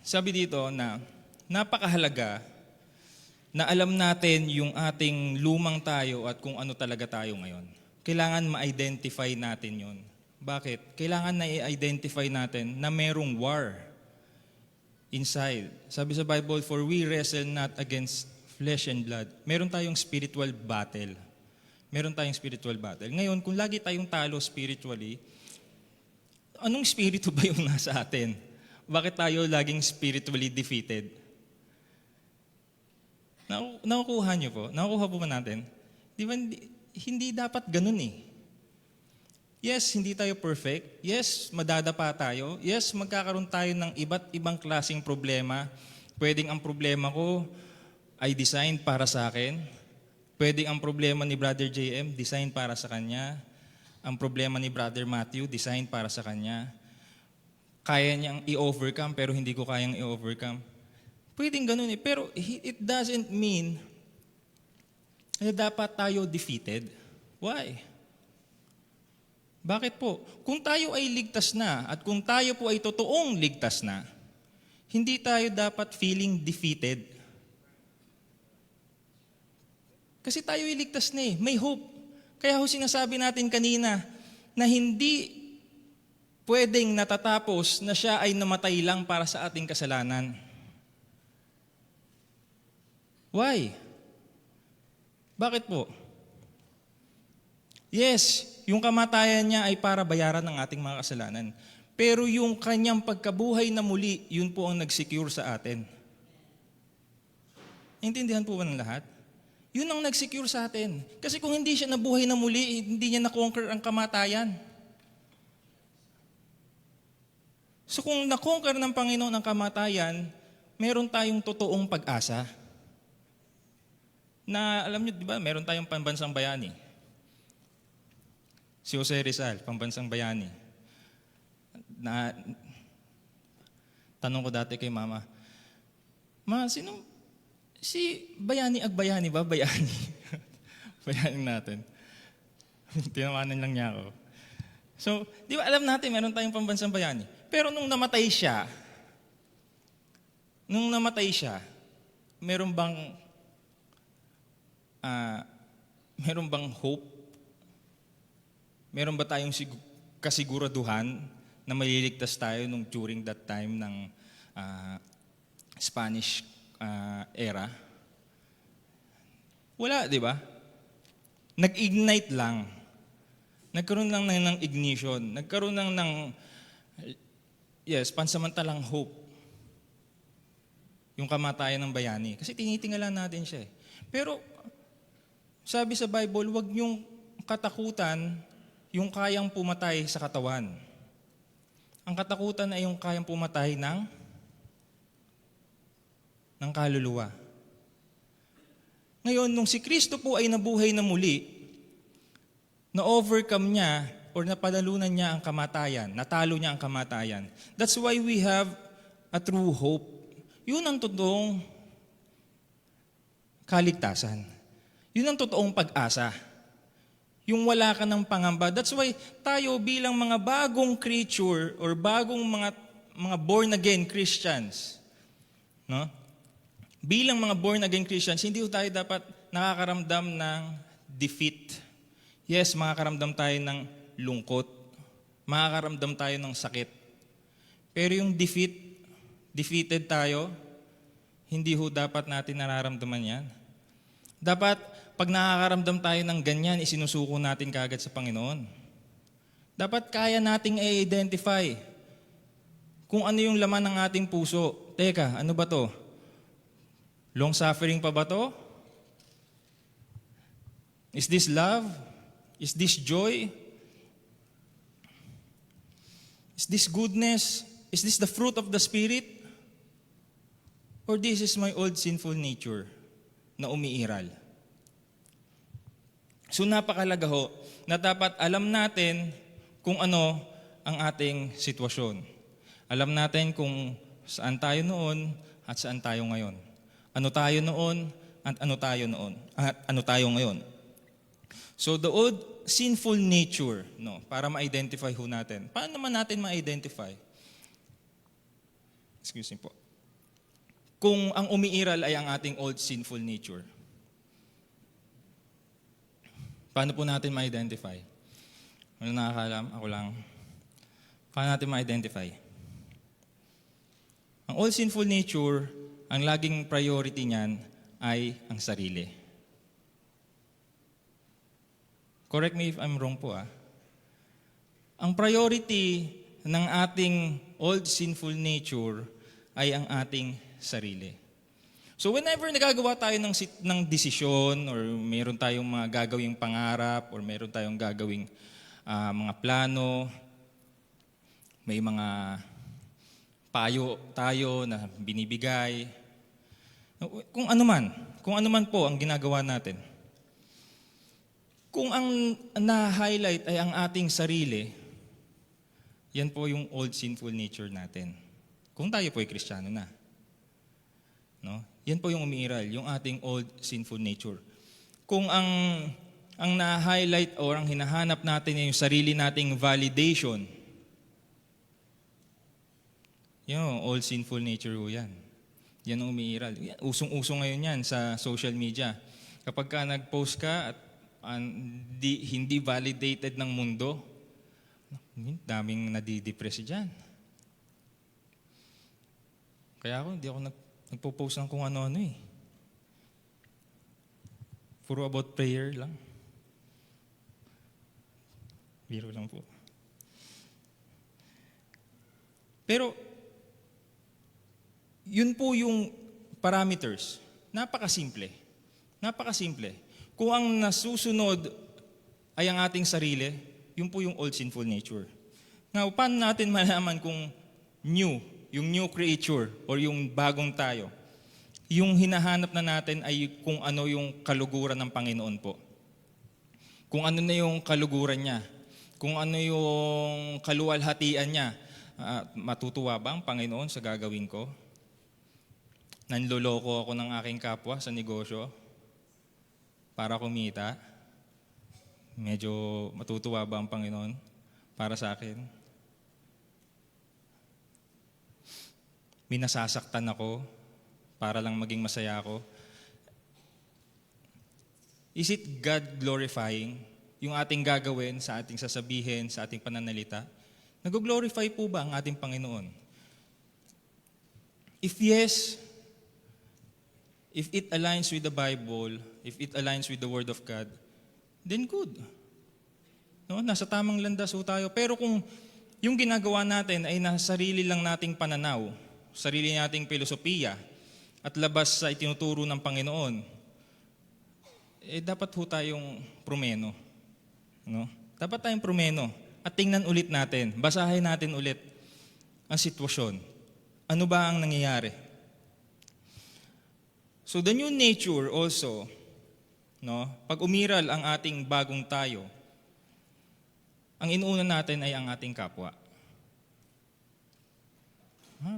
Speaker 4: sabi dito na napakahalaga na alam natin yung ating lumang tayo at kung ano talaga tayo ngayon. Kailangan ma-identify natin yun. Bakit? Kailangan na i-identify natin na merong war inside. Sabi sa Bible, for we wrestle not against flesh and blood. Meron tayong spiritual battle. Meron tayong spiritual battle. Ngayon, kung lagi tayong talo spiritually, anong spirito ba yung nasa atin? Bakit tayo laging spiritually defeated? Nakukuha niyo po? Nakukuha po ba natin? Di ba, hindi dapat ganun eh. Yes, hindi tayo perfect. Yes, madadapa tayo. Yes, magkakaroon tayo ng iba't ibang klaseng problema. Pwedeng ang problema ko ay designed para sa akin. Pwedeng ang problema ni Brother JM, designed para sa kanya. Ang problema ni Brother Matthew, designed para sa kanya. Kaya niyang i-overcome, pero hindi ko kayang i-overcome. Pwedeng ganun eh. Pero it doesn't mean na dapat tayo defeated. Why? Bakit po? Kung tayo ay ligtas na at kung tayo po ay totoong ligtas na, hindi tayo dapat feeling defeated. Kasi tayo ay ligtas na eh. May hope. Kaya ho sinasabi natin kanina na hindi pwedeng natatapos na siya ay namatay lang para sa ating kasalanan. Why? Bakit po? Yes, yung kamatayan niya ay para bayaran ng ating mga kasalanan. Pero yung kanyang pagkabuhay na muli, yun po ang nag-secure sa atin. Intindihan po ba ng lahat? Yun ang nag-secure sa atin. Kasi kung hindi siya nabuhay na muli, hindi niya na-conquer ang kamatayan. So kung na-conquer ng Panginoon ang kamatayan, meron tayong totoong pag-asa. Na alam niyo, di ba, meron tayong pambansang bayani. Si Jose Rizal, pambansang bayani. Tanong ko dati kay Mama, Ma, si Bayani Agbayani ba? Bayani. Bayani natin. Tinawanan lang niya ako. So, di ba alam natin, meron tayong pambansang bayani. Pero nung namatay siya, meron bang hope? Meron ba tayong kasiguraduhan na maliligtas tayo during that time ng Spanish era? Wala, di ba? Nag-ignite lang. Nagkaroon lang ng ignition. Nagkaroon lang ng, pansamantalang hope. Yung kamatayan ng bayani. Kasi tinitingala natin siya eh. Pero, sabi sa Bible, huwag niyong katakutan yung kayang pumatay sa katawan. Ang katakutan ay yung kayang pumatay ng kaluluwa. Ngayon, nung si Kristo po ay nabuhay na muli, na-overcome niya or napalalunan niya ang kamatayan, natalo niya ang kamatayan. That's why we have a true hope. Yun ang totoong kaligtasan. Yun ang totoong pag-asa. Yung wala ka ng pangamba. That's why tayo bilang mga bagong creature or bagong mga born-again Christians, no? Bilang mga born-again Christians, hindi tayo dapat nakakaramdam ng defeat. Yes, makakaramdam tayo ng lungkot. Makakaramdam tayo ng sakit. Pero yung defeated tayo, hindi ho dapat natin nararamdaman yan. Dapat, pag nakakaramdam tayo ng ganyan, isinusuko natin kaagad sa Panginoon. Dapat kaya nating i-identify kung ano yung laman ng ating puso. Teka, ano ba to? Long suffering pa ba to? Is this love? Is this joy? Is this goodness? Is this the fruit of the Spirit? Or this is my old sinful nature na umiiral? So napakalaga ho na dapat alam natin kung ano ang ating sitwasyon. Alam natin kung saan tayo noon at saan tayo ngayon. Ano tayo noon at ano tayo noon at ano tayo ngayon. So the old sinful nature, no, para ma-identify ho natin. Paano naman natin ma-identify? Excuse me po. Kung ang umiiral ay ang ating old sinful nature. Paano po natin ma-identify? Ano nakakalam? Ako lang. Paano natin ma-identify? Ang old sinful nature, ang laging priority niyan ay ang sarili. Correct me if I'm wrong po. Ang priority ng ating old sinful nature ay ang ating sarili. So whenever nagagawa tayo ng desisyon or meron tayong mga gagawing pangarap or meron tayong gagawing mga plano, may mga payo tayo na binibigay, kung ano man po ang ginagawa natin. Kung ang na-highlight ay ang ating sarili, yan po yung old sinful nature natin. Kung tayo po ay Kristiyano na. No? Yan po yung umiiral, yung ating old sinful nature. Kung ang na-highlight o ang hinahanap natin ay yung sarili nating validation, yung old sinful nature ho yan. Yan ang umiiral. Usong-uso ngayon yan sa social media. Kapag ka nag-post ka at hindi validated ng mundo, daming nadidepress dyan. Kaya hindi ako nagpo-post ng kung ano-ano eh. Puro about prayer lang. Biro lang po. Pero, yun po yung parameters. Napakasimple. Napakasimple. Kung ang nasusunod ay ang ating sarili, yun po yung old sinful nature. Now, paano natin malaman kung yung new creature or yung bagong tayo? Yung hinahanap na natin ay kung ano yung kaluguran ng Panginoon po. Kung ano na yung kaluguran niya. Kung ano yung kaluwalhatian niya. Matutuwa ba ang Panginoon sa gagawin ko? Nanloloko ako ng aking kapwa sa negosyo para kumita. Medyo matutuwa ba ang Panginoon para sa akin? Minasasaktan ako para lang maging masaya ako. Is it God glorifying yung ating gagawin sa ating sasabihin, sa ating pananalita? Nag-glorify po ba ang ating Panginoon? If yes, if it aligns with the Bible, if it aligns with the Word of God, then good. No? Nasa tamang landas ho tayo. Pero kung yung ginagawa natin ay nasa sarili lang nating pananaw, sarili nating filosofiya, at labas sa itinuturo ng Panginoon, dapat ho tayong prumeno. No? Dapat tayong prumeno. At tingnan ulit natin, basahin natin ulit ang sitwasyon. Ano ba ang nangyayari? So the new nature also no? Pag umiral ang ating bagong tayo, ang inuuna natin ay ang ating kapwa.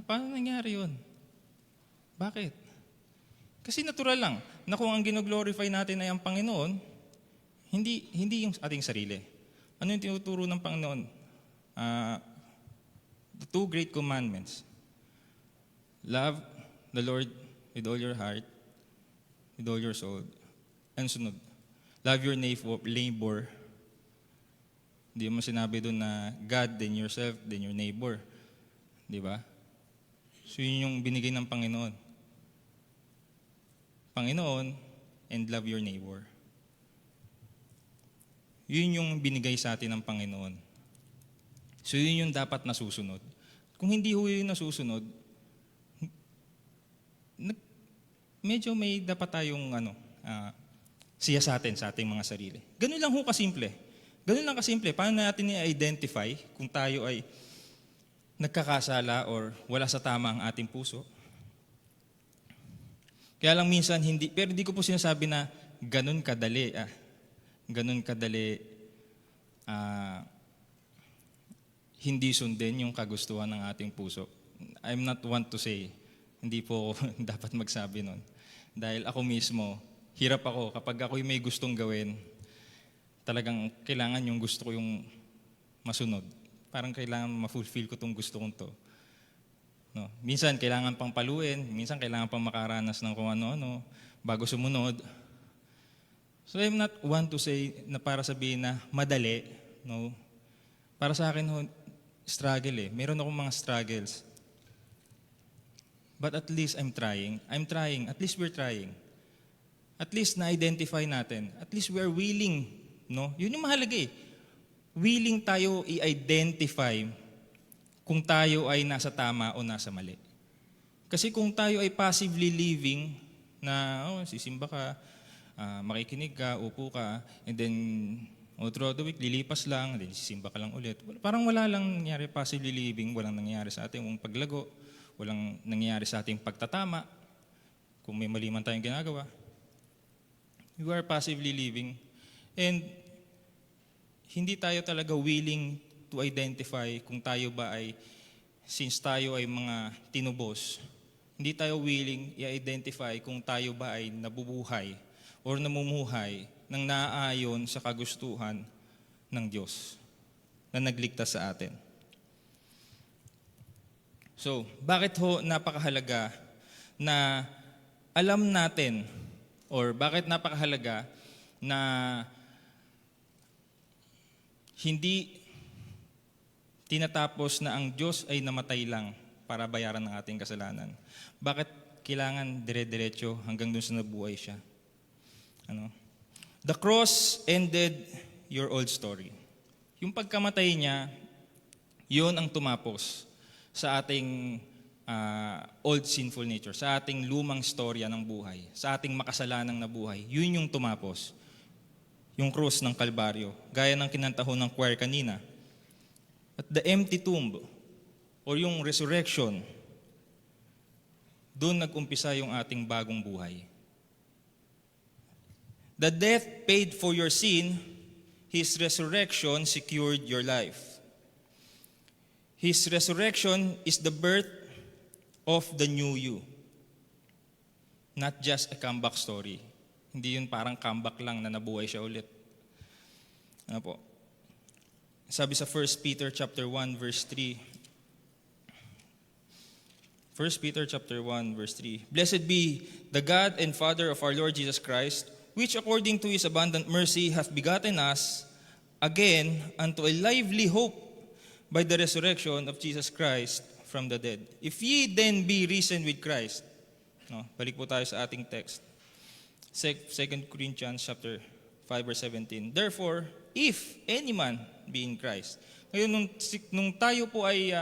Speaker 4: Paano nangyari yun? Bakit? Kasi natural lang na kung ang gino-glorify natin ay ang Panginoon, hindi yung ating sarili. Ano yung tinuturo ng Panginoon? The 2 great commandments. Love the Lord with all your heart, with all your soul. And sunod, love your neighbor. Hindi mo sinabi doon na God, then yourself, then your neighbor. Di ba? So yun yung binigay ng Panginoon. Panginoon, and love your neighbor. Yun yung binigay sa atin ng Panginoon. So yun yung dapat nasusunod. Kung hindi ho yun nasusunod, medyo may dapat tayong siya sa ating mga sarili. Ganun lang ho kasimple. Ganun lang kasimple. Paano natin i-identify kung tayo ay nagkakasala or wala sa tama ang ating puso? Kaya lang minsan pero hindi ko po sinasabi na ganun kadali hindi sundin yung kagustuhan ng ating puso. I'm not one to say, hindi po ako dapat magsabi nun. Dahil ako mismo, hirap ako kapag ako may gustong gawin, talagang kailangan yung gusto ko yung masunod. Parang kailangan ma-fulfill ko tong gusto kong to. No? Minsan kailangan pang paluin, minsan kailangan pang makaranas ng kung ano-ano bago sumunod. So I'm not one to say na para sabihin na madali. No? Para sa akin, struggle eh. Meron akong mga struggles. But at least I'm trying. At least we're trying. At least na-identify natin. At least we're willing. No? Yun yung mahalaga eh. Willing tayo i-identify kung tayo ay nasa tama o nasa mali. Kasi kung tayo ay passively living na sisimba ka, makikinig ka, upo ka, and then throughout the week, lilipas lang, then sisimba ka lang ulit. Parang wala lang nangyari passively living, walang nangyari sa ating paglago, walang nangyari sa ating pagtatama, kung may mali man tayong ginagawa. You are passively living. And hindi tayo talaga willing to identify kung tayo ba ay, since tayo ay mga tinubos, hindi tayo willing i-identify kung tayo ba ay nabubuhay or namumuhay ng naaayon sa kagustuhan ng Diyos na nagligtas sa atin. So, bakit ho napakahalaga na alam natin or bakit napakahalaga na hindi tinatapos na ang Diyos ay namatay lang para bayaran ng ating kasalanan? Bakit kailangan dire-diretso hanggang dun sa nabuhay siya? The cross ended your old story. Yung pagkamatay niya, yun ang tumapos sa ating old sinful nature, sa ating lumang storya ng buhay, sa ating makasalanang na buhay. Yun yung tumapos. Yung cross ng Kalbaryo, gaya ng kinantahon ng choir kanina. At the empty tomb, or yung resurrection, doon nag-umpisa yung ating bagong buhay. The death paid for your sin, His resurrection secured your life. His resurrection is the birth of the new you. Not just a comeback story. Hindi yun parang comeback lang na nabuhay siya ulit. Ano po? Sabi sa 1 Peter chapter 1 verse 3. 1 Peter chapter 1 verse 3. Blessed be the God and Father of our Lord Jesus Christ, which according to His abundant mercy hath begotten us again unto a lively hope by the resurrection of Jesus Christ from the dead. If ye then be risen with Christ. Balik po tayo sa ating text. 2 Corinthians chapter 5 verse 17. Therefore, if any man be in Christ. Ngayon, nung tayo po ay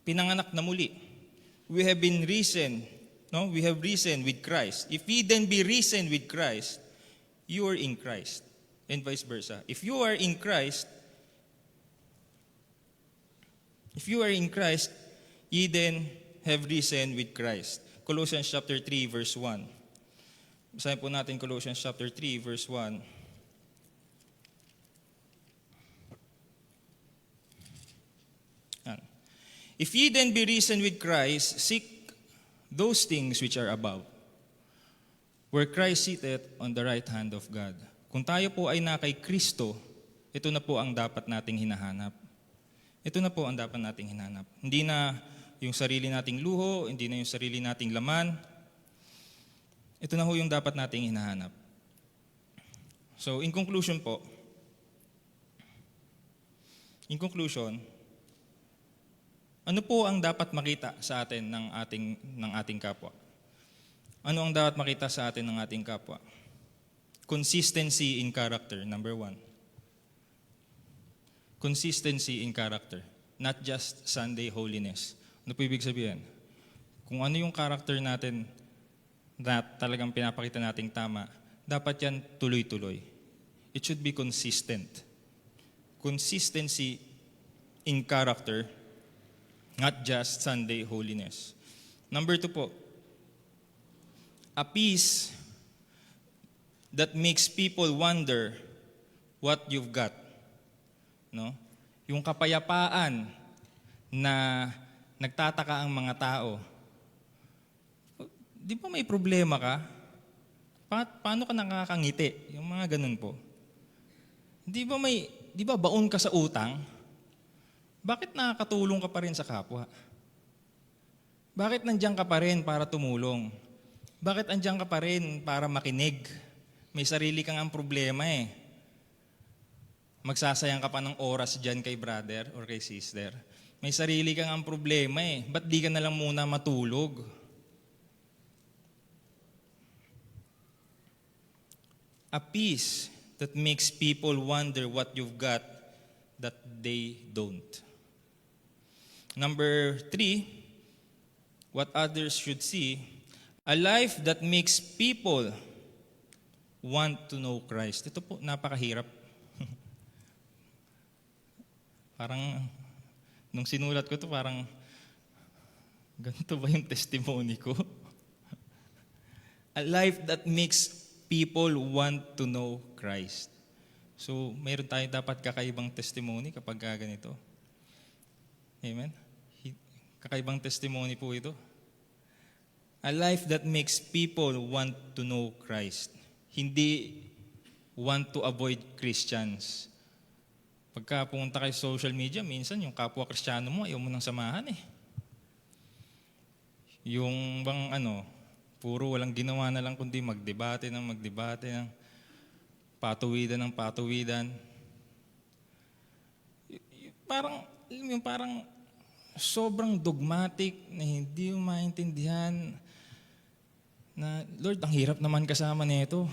Speaker 4: pinanganak na muli, we have been risen. We have risen with Christ. If ye then be risen with Christ, you are in Christ. And vice versa. If you are in Christ, ye then have risen with Christ. Colossians chapter 3 verse 1. Basahin po natin Colossians chapter 3, verse 1. Yan. If ye then be risen with Christ, seek those things which are above, where Christ sitteth on the right hand of God. Kung tayo po ay na kay Kristo, ito na po ang dapat nating hinahanap. Ito na po ang dapat nating hinahanap. Hindi na yung sarili nating luho, hindi na yung sarili nating laman. Ito na ho yung dapat nating hinahanap. So, in conclusion, ano po ang dapat makita sa atin ng ating kapwa? Ano ang dapat makita sa atin ng ating kapwa? Consistency in character, number 1. Consistency in character, not just Sunday holiness. Ano po ibig sabihin? Kung ano yung character natin na talagang pinapakita nating tama, dapat yan tuloy-tuloy. It should be consistent. Consistency in character, not just Sunday holiness. Number 2 po, a peace that makes people wonder what you've got. No? Yung kapayapaan na nagtataka ang mga tao. Di ba may problema ka? Paano ka nakakangiti? Yung mga ganun po. Di ba baon ka sa utang? Bakit nakakatulong ka pa rin sa kapwa? Bakit nandiyan ka pa rin para tumulong? Bakit andiyan ka pa rin para makinig? May sarili kang ang problema eh. Magsasayang ka pa ng oras dyan kay brother or kay sister. May sarili kang ang problema eh. Ba't di ka na lang muna matulog? A peace that makes people wonder what you've got that they don't. Number 3, what others should see, a life that makes people want to know Christ. Ito po, napakahirap. Parang, nung sinulat ko to parang, ganito ba yung testimony ko? A life that makes people want to know Christ. So, mayroon tayo dapat kakaibang testimony kapag ganito. Amen? Kakaibang testimony po ito. A life that makes people want to know Christ. Hindi want to avoid Christians. Pagka pumunta kayo sa social media, minsan yung kapwa Kristiyano mo, ayaw mo nang samahan eh. Yung bang puro walang ginawa na lang kundi magdebate ng patuwidan. Parang sobrang dogmatic na hindi mo maintindihan na, Lord, ang hirap naman kasama nito.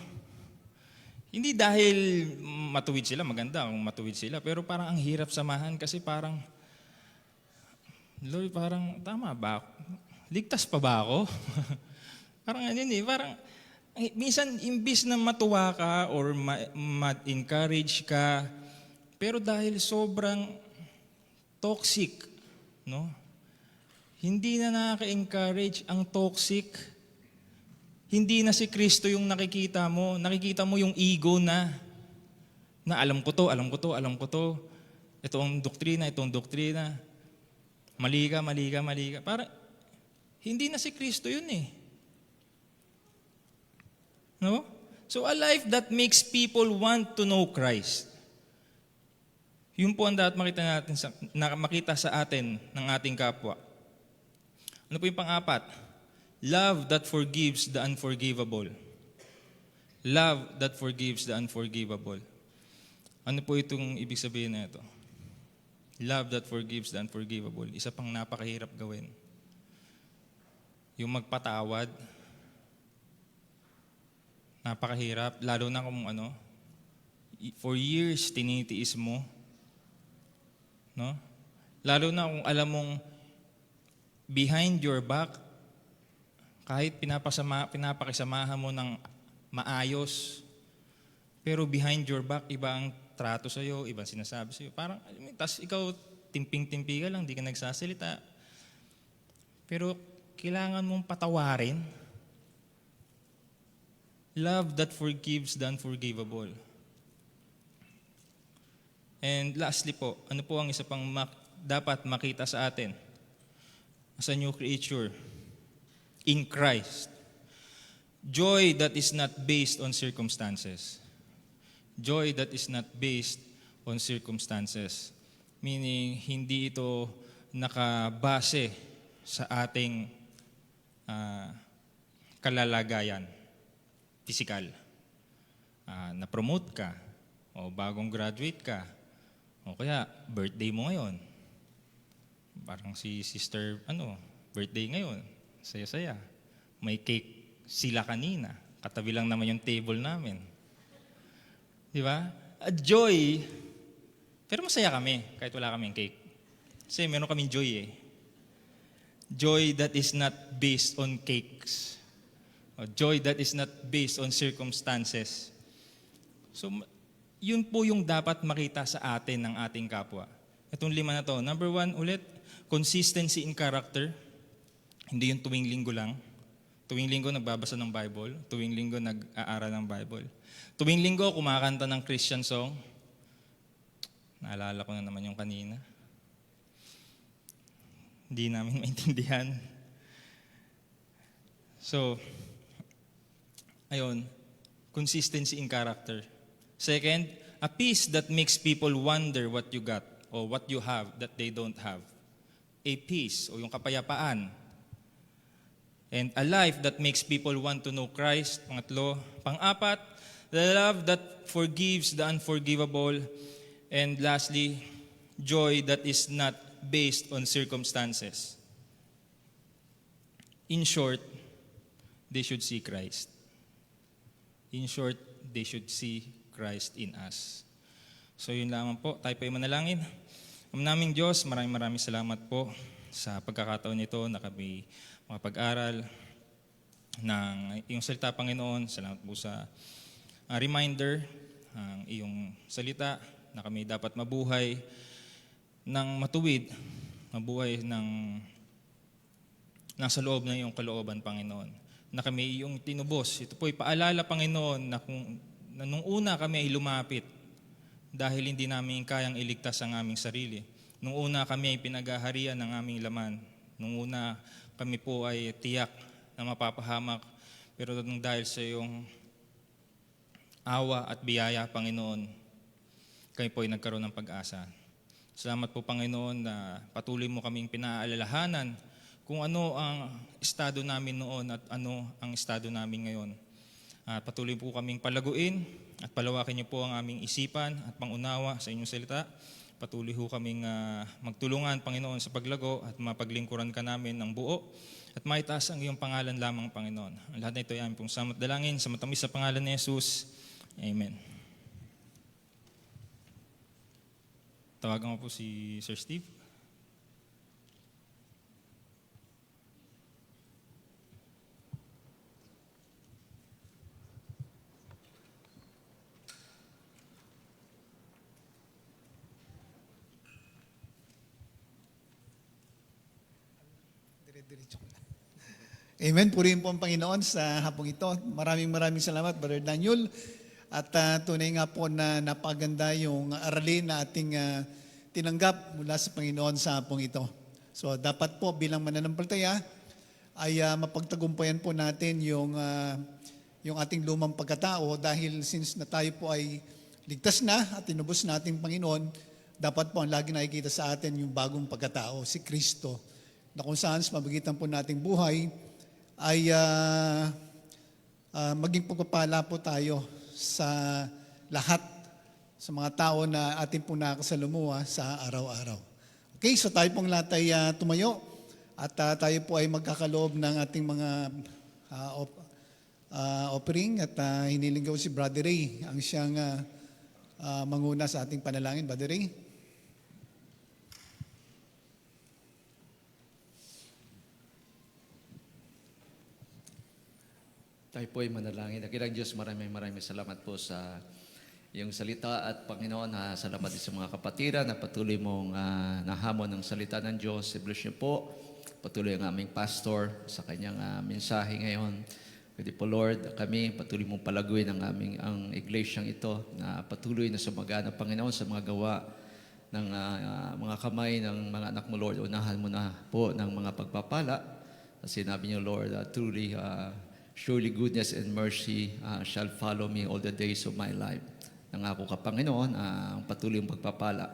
Speaker 4: Hindi dahil matuwid sila, maganda kung matuwid sila, pero parang ang hirap samahan kasi parang, Lord, parang tama ba ako? Ligtas pa ba ako? Parang parang minsan imbis na matuwa ka or ma-encourage ka, pero dahil sobrang toxic, no? Hindi na nakaka-encourage ang toxic. Hindi na si Kristo yung nakikita mo yung ego na alam ko to. Ito ang doktrina. Mali ka. Para hindi na si Kristo yun eh. No? So a life that makes people want to know Christ. Yun po ang dapat makita sa atin ng ating kapwa. Ano po yung pang-4? Love that forgives the unforgivable. Love that forgives the unforgivable. Ano po itong ibig sabihin na ito? Love that forgives the unforgivable. Isa pang napakahirap gawin. Yung magpatawad. Napakahirap. Lalo na kung for years tinitiis mo. No? Lalo na kung alam mong behind your back, kahit pinapakisamahan mo ng maayos, pero behind your back, iba ang trato sa'yo, ibang sinasabi sa'yo. Parang, tas ikaw, timping-timpi ka lang, di ka nagsasalita. Pero, kailangan mong patawarin. Love that forgives the unforgivable. And lastly po, ano po ang isa pang dapat makita sa atin as a new creature in Christ? Joy that is not based on circumstances. Joy that is not based on circumstances. Meaning, hindi ito nakabase sa ating kalalagayan, physical. Na-promote ka, o bagong graduate ka, o kaya birthday mo ngayon. Parang si sister, birthday ngayon, saya-saya. May cake sila kanina, katabi lang naman yung table namin. Di ba? Joy, pero masaya kami kahit wala kaming cake. Kasi meron kaming joy eh. Joy that is not based on cakes. O joy that is not based on circumstances. So, yun po yung dapat makita sa atin ng ating kapwa. Itong 5 na to. Number 1 ulit, consistency in character. Hindi yung tuwing linggo lang. Tuwing linggo nagbabasa ng Bible. Tuwing linggo nag-aaral ng Bible. Tuwing linggo kumakanta ng Christian song. Naalala ko na naman yung kanina. Hindi namin maintindihan. So, ayun, consistency in character. Second, a peace that makes people wonder what you got or what you have that they don't have. A peace o yung kapayapaan. And a life that makes people want to know Christ. Pangatlo. Pang-apat, the love that forgives the unforgivable. And lastly, joy that is not based on circumstances. In short, they should see Christ. In short, they should see Christ in us. So yun lamang po, tayo po ay manalangin. Ama naming Diyos, maraming salamat po sa pagkakataon nito na kami makapag-aral ng iyong salita, Panginoon. Salamat po sa reminder ng iyong salita na kami dapat mabuhay ng matuwid, mabuhay ng nasa loob ng iyong kalooban, Panginoon. Na kami iyong tinubos. Ito po ay paalala, Panginoon, na nung una kami ay lumapit dahil hindi namin kayang iligtas ang aming sarili. Nung una kami ay pinaghaharian ng aming laman. Nung una kami po ay tiyak na mapapahamak. Pero dahil sa iyong awa at biyaya, Panginoon, kami po ay nagkaroon ng pag-asa. Salamat po, Panginoon, na patuloy mo kaming pinaalalahanan kung ano ang estado namin noon at ano ang estado namin ngayon. Patuloy po kaming palaguin at palawakin niyo po ang aming isipan at pangunawa sa inyong salita. Patuloy po kaming magtulungan, Panginoon, sa paglago at mapaglingkuran ka namin ng buo at maitaas ang iyong pangalan lamang, Panginoon. Ang lahat na ito ay aming pong salamat dalangin sa matamis sa pangalan ni Jesus. Amen. Tawagan ko po si Sir Steve.
Speaker 6: Amen. Purihin po ang Panginoon sa hapong ito. Maraming salamat, Brother Daniel. At tunay nga po na napaganda yung aralin na ating tinanggap mula sa Panginoon sa hapong ito. So dapat po bilang mananampalataya ay mapagtagumpayan po natin yung ating lumang pagkatao dahil since na tayo po ay ligtas na at tinubos natin Panginoon, dapat po ang lagi nakikita sa atin yung bagong pagkatao, si Kristo, na kung saan sa mabagitan po nating buhay ay maging pagpapala po tayo sa lahat sa mga tao na ating po nakakasalumuha sa araw-araw. Okay, so tayo pong lahat ay tumayo at tayo po ay magkakaloob ng ating mga offering at hiniling ko si Brother Ray ang siyang manguna sa ating panalangin. Brother Ray?
Speaker 8: Tayo po ay manalangin. Dakilang Diyos, maraming salamat po sa iyong salita at Panginoon, salamat din sa mga kapatiran na patuloy mong nahamon ng salita ng Diyos. I bless niyo po. Patuloy ang aming pastor sa kanyang mensahe ngayon. Pwede po Lord, kami patuloy mong palaguin ang iglesyang ito na patuloy na sumagana, Panginoon, sa mga gawa ng mga kamay ng mga anak mo, Lord. Unahan mo na po ng mga pagpapala. Sinabi niyo, Lord, truly, surely goodness and mercy shall follow me all the days of my life. Nangako ka, Panginoon, ang patuloy mong pagpapala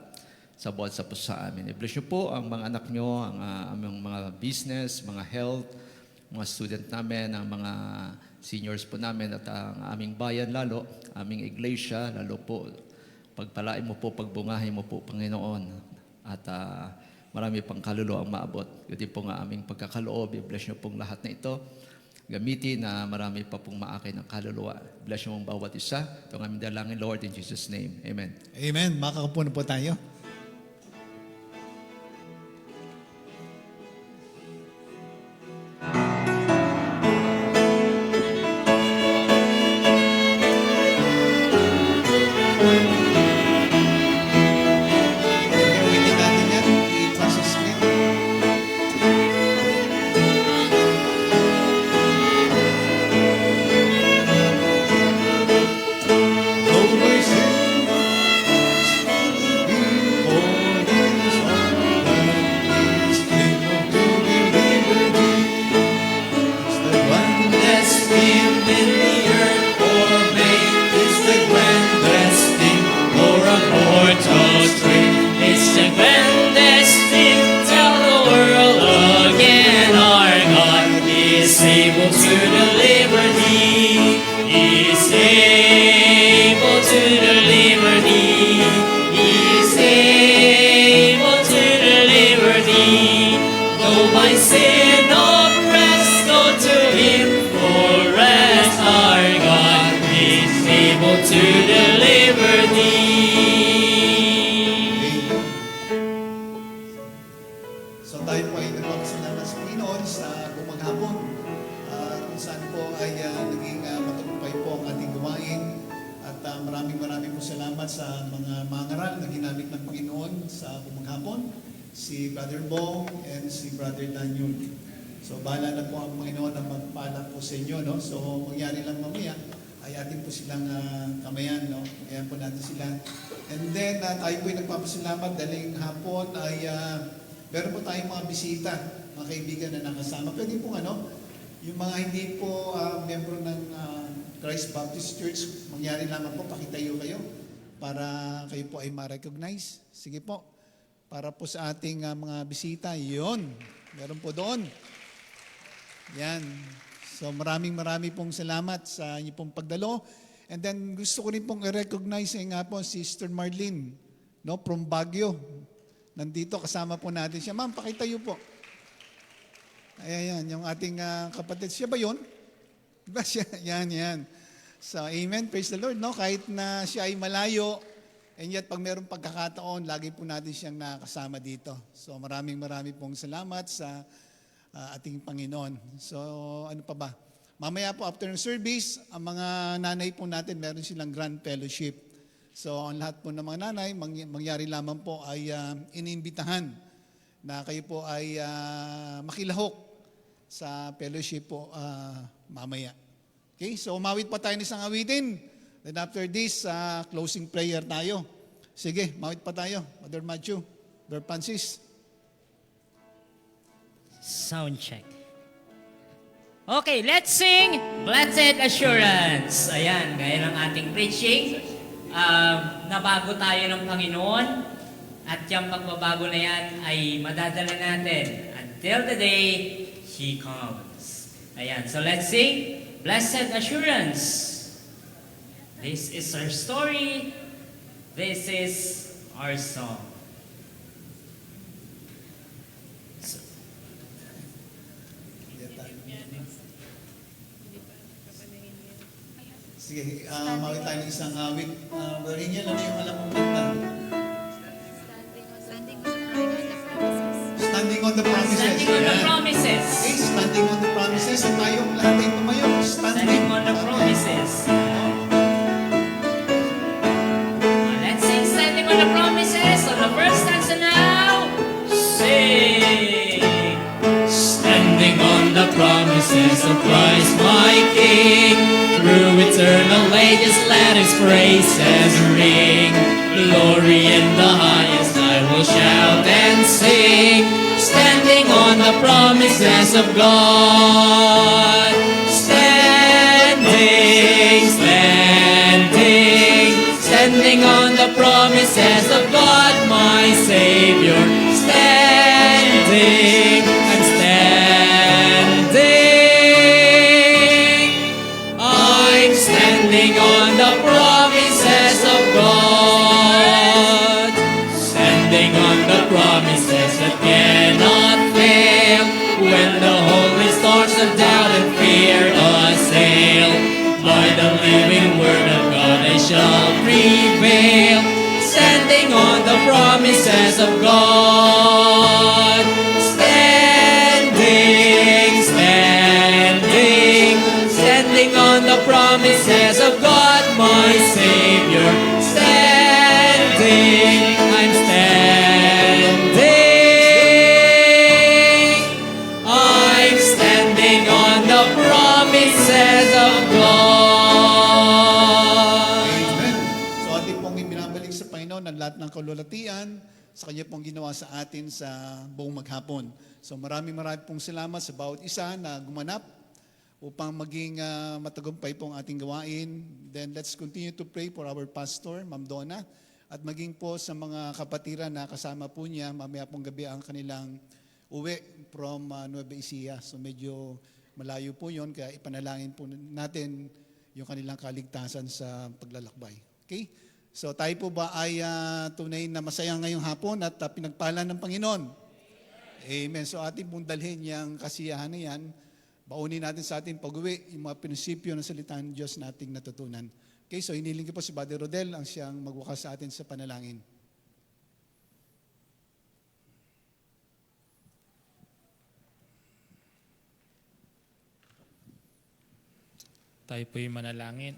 Speaker 8: sa bawat sa puso sa amin. I-bless niyo po ang mga anak niyo, ang aming mga business, mga health, mga student namin, ang mga seniors po namin at ang aming bayan lalo, aming iglesia, lalo po pagpalain mo po, pagbungahin mo po, Panginoon. At marami pang kaluluwa ang maabot. Yun din po nga aming pagkakaloob. I-bless niyo pong lahat na ito. Gamitin na marami pa pong maakin ng kaluluwa. Bless niyo mong bawat isa. Ito ang aming dalangin, Lord, in Jesus' name. Amen.
Speaker 6: Amen. Makakapo na po tayo. Gawin natin yan. I-process niya.
Speaker 2: It's the grandest thing, tell the world again. Our God is able to deliver thee. He's able to deliver thee. He's able to deliver thee. Though my sin oppressed, go to Him for rest. Our God is able to deliver thee.
Speaker 6: So tayo po ay nagpapasalamat sa Panginoon sa buong hapon kung saan po ay naging matagumpay po ang ating gawain at maraming po salamat sa mga mangaral na ginamit ng Panginoon sa buong hapon, si Brother Bong and si Brother Daniel. So bahala na po ang Panginoon na magpala po sa inyo, no? So mangyari lang mamaya ay atin po silang kamayan, no? Kamayan po natin sila. And then tayo po ay nagpapasalamat dahil hapon ay meron po tayong mga bisita, mga kaibigan na nakasama. Pwede po yung mga hindi po membro ng Christ Baptist Church, mangyari lamang po, pakitayo kayo para kayo po ay ma-recognize. Sige po, para po sa ating mga bisita, yun, meron po doon. Yan. So maraming pong salamat sa inyo pong pagdalo. And then gusto ko rin pong i-recognize nga po si Sister Marlene, no, from Baguio. Nandito, kasama po natin siya. Ma'am, pakitayo po. Ayan, yung ating kapatid. Siya ba yun? Diba siya? Yan. So, amen. Praise the Lord. No? Kahit na siya ay malayo, and yet pag mayroong pagkakataon, lagi po natin siyang nakasama dito. So, maraming pong salamat sa ating Panginoon. So, ano pa ba? Mamaya po, after ng service, ang mga nanay po natin, meron silang grand fellowship. So, ang lahat po ng mga nanay, mangyari lamang po ay iniimbitahan na kayo po ay makilahok sa fellowship po mamaya. Okay? So, umawit pa tayo ng isang awitin. Then after this, closing prayer tayo. Sige, umawit pa tayo. Mother Matthew, Brother Francis.
Speaker 2: Sound check. Okay, let's sing Blessed Assurance. Ayan, gaya ng ating preaching. Nabago tayo ng Panginoon at yung pagbabago na yan ay madadala natin until the day He comes. Ayan, so let's sing Blessed Assurance. This is our story. This is our song.
Speaker 6: Sige, mawit tayo ng isang awit. Barin niya lang yung alam mong kanta. Standing on the promises.
Speaker 2: Standing on the
Speaker 6: Ayan.
Speaker 2: promises.
Speaker 6: Okay, standing on the promises. So tayong lahat ay tumayo.
Speaker 2: Standing on the promises. Let's sing Standing on the Promises. On the first stanza now, sing. Standing on the promises promises of Christ my King. Through eternal ages let His praises ring. Glory in the highest I will shout and sing, standing on the promises of God. Standing, standing, standing on the promises of God my Savior. Standing, I'm standing. I'm standing on the promises of God. Standing on the promises that cannot fail. When the holy storms of doubt and fear assail, by the living word of God I shall prevail. Standing on the promises of God. Standing, standing, standing on the promises of God my Savior. Standing, I'm standing. I'm standing on the promises of God.
Speaker 6: Amen. So atin pong ibinabalik sa Panginoon ang lahat ng kalulatian sa Kanya pong ginawa sa atin sa buong maghapon. So maraming pong salamat sa bawat isa na gumanap upang maging matagumpay pong ating gawain. Then let's continue to pray for our pastor, Ma'am Donna, at maging po sa mga kapatiran na kasama po niya mamaya pong gabi ang kanilang uwi from Nueva Ecija. So medyo malayo po yon, kaya ipanalangin po natin yung kanilang kaligtasan sa paglalakbay. Okay? So tayo po ba ay tunay na masaya ngayong hapon at pinagpala ng Panginoon? Amen. So ating pong dalhin yung kasiyahan na yan. Baunin natin sa ating pag-uwi yung mga prinsipyo ng salita ng Diyos nating natutunan. Okay, so hiniling ko po si Brother Rodel ang siyang magwakas sa atin sa panalangin.
Speaker 4: Tayo po'y manalangin.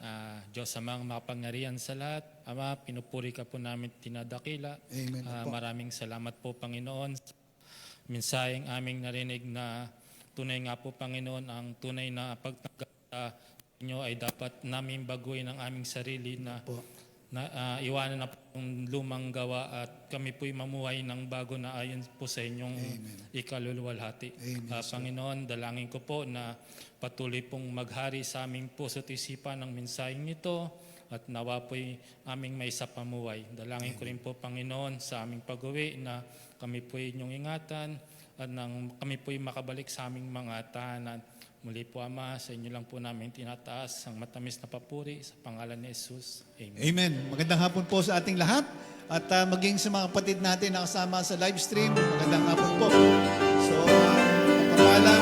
Speaker 4: Diyos amang makapangyarihan sa lahat. Ama, pinupuri ka po namin tinadakila.
Speaker 6: Amen po.
Speaker 4: Maraming salamat po, Panginoon. Minsaheng aming narinig na tunay nga po, Panginoon, ang tunay na pagtanggap sa inyo ay dapat namin baguhin ang aming sarili na iwanan na po yung lumang gawa at kami po'y mamuhay ng bago na ayon po sa inyong ikaluluwalhati. Panginoon, dalangin ko po na patuloy pong maghari sa aming puso't isipan ng mensaheng ito at nawa po'y aming may pamuhay. Dalangin ko rin po, Panginoon, sa aming pag-uwi na kami po'y inyong ingatan at nang kami po'y makabalik sa aming mga tahanan. Muli po, Ama, sa inyo lang po namin tinataas ang matamis na papuri sa pangalan ni Jesus. Amen.
Speaker 6: Amen. Magandang hapon po sa ating lahat at maging sa mga kapatid natin na kasama sa live stream, magandang hapon po. So, kapapala,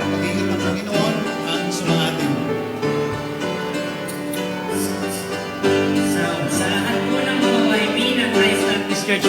Speaker 6: mag-ingat ng Panginoon ang sumating.
Speaker 2: Sa lahat po ng mga YP ng Christ Baptist Church,